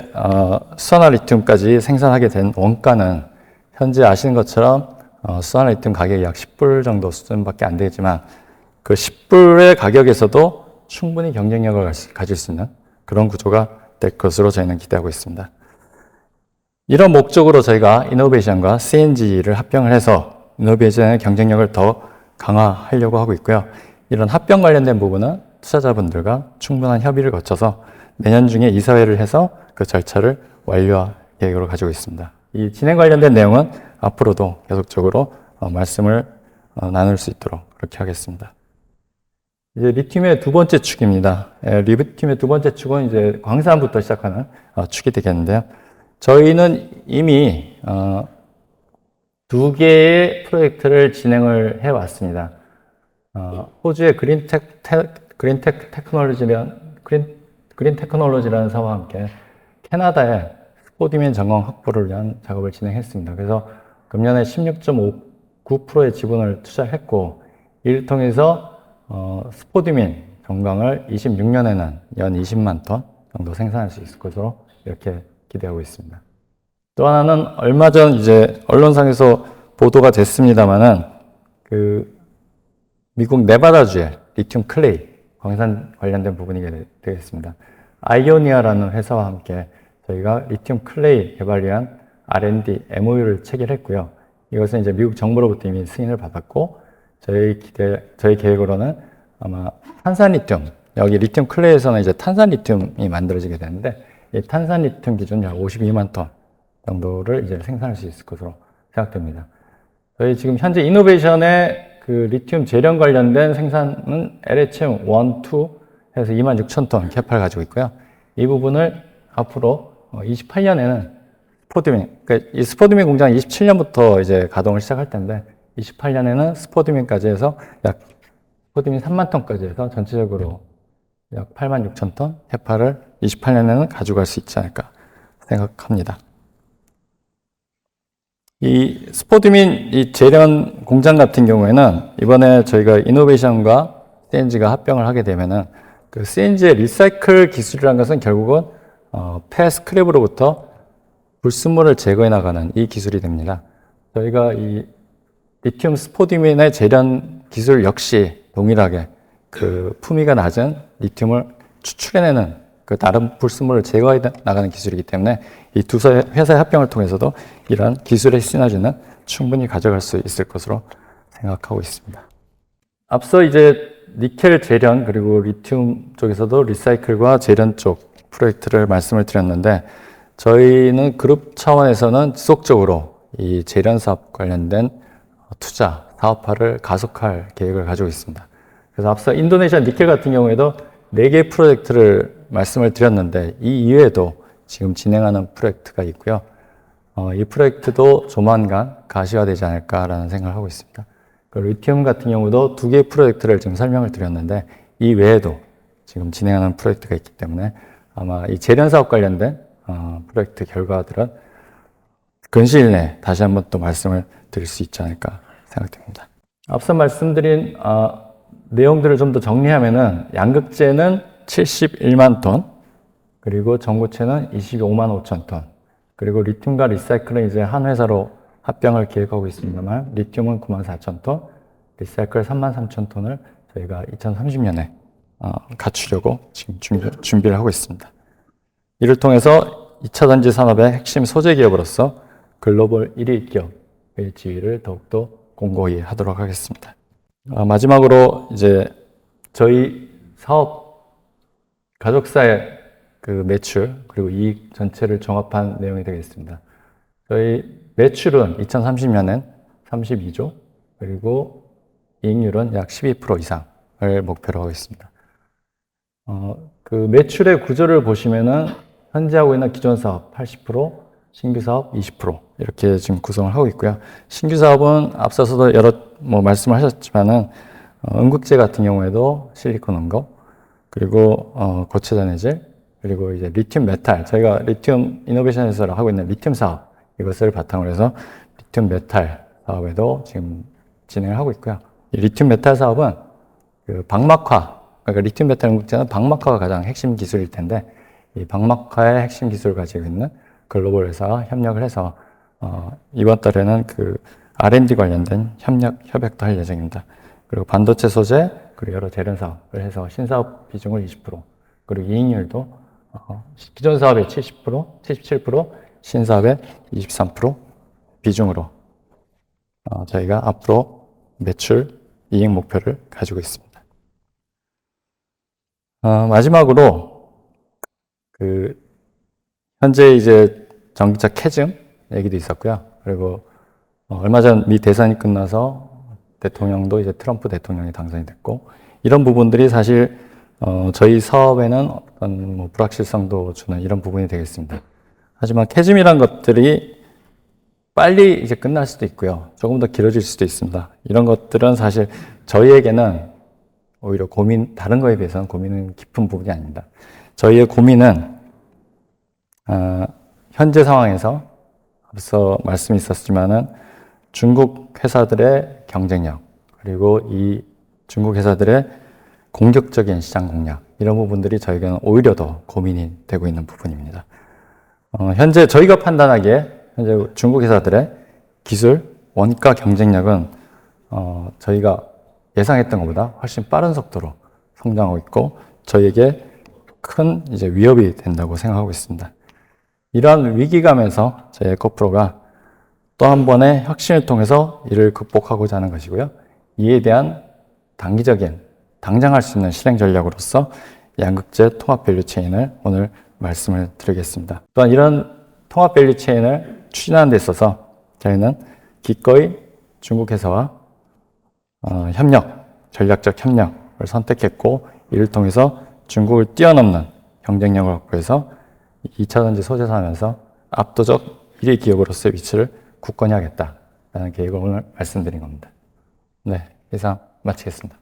수산화 리튬까지 생산하게 된 원가는 현재 아시는 것처럼 수산화 리튬 가격이 약 10불 정도 수준밖에 안 되지만, 그 10불의 가격에서도 충분히 경쟁력을 가질 수 있는 그런 구조가 될 것으로 저희는 기대하고 있습니다. 이런 목적으로 저희가 이노베이션과 CNG를 합병을 해서 이노베이션의 경쟁력을 더 강화하려고 하고 있고요. 이런 합병 관련된 부분은 투자자분들과 충분한 협의를 거쳐서 내년 중에 이사회를 해서 그 절차를 완료할 계획으로 가지고 있습니다. 이 진행 관련된 내용은 앞으로도 계속적으로 말씀을 나눌 수 있도록 그렇게 하겠습니다. 이제 리튬의 두 번째 축입니다. 리튬의 두 번째 축은 이제 광산부터 시작하는 축이 되겠는데요. 저희는 이미 두 개의 프로젝트를 진행을 해왔습니다. 호주의 그린텍 테크놀로지라는 그린 테크놀로지라는 사업과 함께 캐나다에 스포디민 전광 확보를 위한 작업을 진행했습니다. 그래서 금년에 16.59%의 지분을 투자했고, 이를 통해서 스포디민 전광을 26년에는 연 20만 톤 정도 생산할 수 있을 것으로 이렇게 기대하고 있습니다. 또 하나는 얼마 전 이제 언론상에서 보도가 됐습니다만은 미국 네바다주의 리튬 클레이 광산 관련된 부분이 되겠습니다. 아이오니아라는 회사와 함께 저희가 리튬 클레이 개발 위한 R&D MOU를 체결했고요. 이것은 이제 미국 정부로부터 이미 승인을 받았고, 저희 계획으로는 아마 탄산 리튬, 여기 리튬 클레이에서는 이제 탄산 리튬이 만들어지게 되는데, 이 탄산 리튬 기준 약 52만 톤 정도를 이제 생산할 수 있을 것으로 생각됩니다. 저희 지금 현재 이노베이션의 그 리튬 재련 관련된 생산은 LHM 1, 2 해서 26,000톤 캐파를 가지고 있고요. 이 부분을 앞으로 28년에는 스포디민, 그러니까 이 스포디민 공장 27년부터 이제 가동을 시작할 텐데, 28년에는 스포디민까지 해서 약 스포디민 3만 톤까지 해서 전체적으로 약 8만 6천 톤 캐파를 28년에는 가져갈 수 있지 않을까 생각합니다. 이 스포디민 이 재련 공장 같은 경우에는 이번에 저희가 이노베이션과 CNG가 합병을 하게 되면은 그 CNG의 리사이클 기술이라는 것은 결국은 폐 스크랩으로부터 불순물을 제거해 나가는 이 기술이 됩니다. 저희가 이 리튬 스포디민의 재련 기술 역시 동일하게 그 품위가 낮은 리튬을 추출해내는 그 다른 불순물을 제거해 나가는 기술이기 때문에 이 두 회사의 합병을 통해서도 이러한 기술의 시너지는 충분히 가져갈 수 있을 것으로 생각하고 있습니다. 앞서 이제 니켈 재련 그리고 리튬 쪽에서도 리사이클과 재련 쪽 프로젝트를 말씀을 드렸는데, 저희는 그룹 차원에서는 지속적으로 이 재련 사업 관련된 투자, 사업화를 가속할 계획을 가지고 있습니다. 그래서 앞서 인도네시아 니켈 같은 경우에도 4개 프로젝트를 말씀을 드렸는데, 이 이외에도 지금 진행하는 프로젝트가 있고요. 이 프로젝트도 조만간 가시화되지 않을까라는 생각을 하고 있습니다. 리튬 같은 경우도 2개의 프로젝트를 지금 설명을 드렸는데, 이 외에도 지금 진행하는 프로젝트가 있기 때문에 아마 이 재련 사업 관련된 프로젝트 결과들은 근시일 내에 다시 한번 또 말씀을 드릴 수 있지 않을까 생각됩니다. 앞서 말씀드린 내용들을 좀 더 정리하면은, 양극재는 71만 톤, 그리고 전고체는 25만 5천 톤, 그리고 리튬과 리사이클은 이제 한 회사로 합병을 계획하고 있습니다만, 리튬은 9만 4천 톤, 리사이클 3만 3천 톤을 저희가 2030년에 갖추려고 지금 준비를 하고 있습니다. 이를 통해서 2차 전지 산업의 핵심 소재 기업으로서 글로벌 1위 기업의 지위를 더욱더 공고히 하도록 하겠습니다. 마지막으로 이제 저희 사업 가족사의 그 매출 그리고 이익 전체를 종합한 내용이 되겠습니다. 저희 매출은 2030년엔 32조, 그리고 이익률은 약 12% 이상을 목표로 하고 있습니다. 그 매출의 구조를 보시면은 현재 하고 있는 기존 사업 80%, 신규 사업 20% 이렇게 지금 구성을 하고 있고요. 신규 사업은 앞서서도 여러 말씀을 하셨지만은 음극재 같은 경우에도 실리콘 음극, 그리고 고체 잔해질, 그리고 이제 리튬 메탈, 저희가 리튬 이노베이션에서 하고 있는 리튬 사업, 이것을 바탕으로 해서 리튬 메탈 사업에도 지금 진행을 하고 있고요. 이 리튬 메탈 사업은 그 방막화, 그러니까 리튬 메탈 음극재는 방막화가 가장 핵심 기술일 텐데, 이 방막화의 핵심 기술을 가지고 있는 글로벌 회사와 협력을 해서 이번 달에는 그 R&D 관련된 협약도 할 예정입니다. 그리고 반도체 소재, 그리고 여러 재련 사업을 해서 신사업 비중을 20%, 그리고 이익률도 기존 사업의 70%, 77%, 신사업의 23% 비중으로 저희가 앞으로 매출, 이익 목표를 가지고 있습니다. 마지막으로 현재 이제 전기차 캐즘 얘기도 있었고요. 그리고 얼마 전 미 대선이 끝나서 대통령도 이제 트럼프 대통령이 당선이 됐고, 이런 부분들이 사실 저희 사업에는 어떤 불확실성도 주는 이런 부분이 되겠습니다. 하지만 캐즘이란 것들이 빨리 이제 끝날 수도 있고요. 조금 더 길어질 수도 있습니다. 이런 것들은 사실 저희에게는 오히려 다른 거에 비해서는 고민은 깊은 부분이 아닙니다. 저희의 고민은 현재 상황에서 앞서 말씀이 있었지만은 중국 회사들의 경쟁력, 그리고 이 중국 회사들의 공격적인 시장 공략, 이런 부분들이 저에게는 오히려 더 고민이 되고 있는 부분입니다. 현재 저희가 판단하기에 현재 중국 회사들의 기술, 원가 경쟁력은 저희가 예상했던 것보다 훨씬 빠른 속도로 성장하고 있고 저희에게 큰 이제 위협이 된다고 생각하고 있습니다. 이러한 위기감에서 저희 에코프로가 또 한 번의 혁신을 통해서 이를 극복하고자 하는 것이고요. 이에 대한 단기적인 당장 할 수 있는 실행 전략으로서 양극재 통합 밸류 체인을 오늘 말씀을 드리겠습니다. 또한 이런 통합 밸류 체인을 추진하는 데 있어서 저희는 기꺼이 중국 회사와 전략적 협력을 선택했고 이를 통해서 중국을 뛰어넘는 경쟁력을 확보해서 2차전지 소재 산업에서 압도적 1위 기업으로서의 위치를 굳건히 하겠다라는 계획을 오늘 말씀드린 겁니다. 네, 이상 마치겠습니다.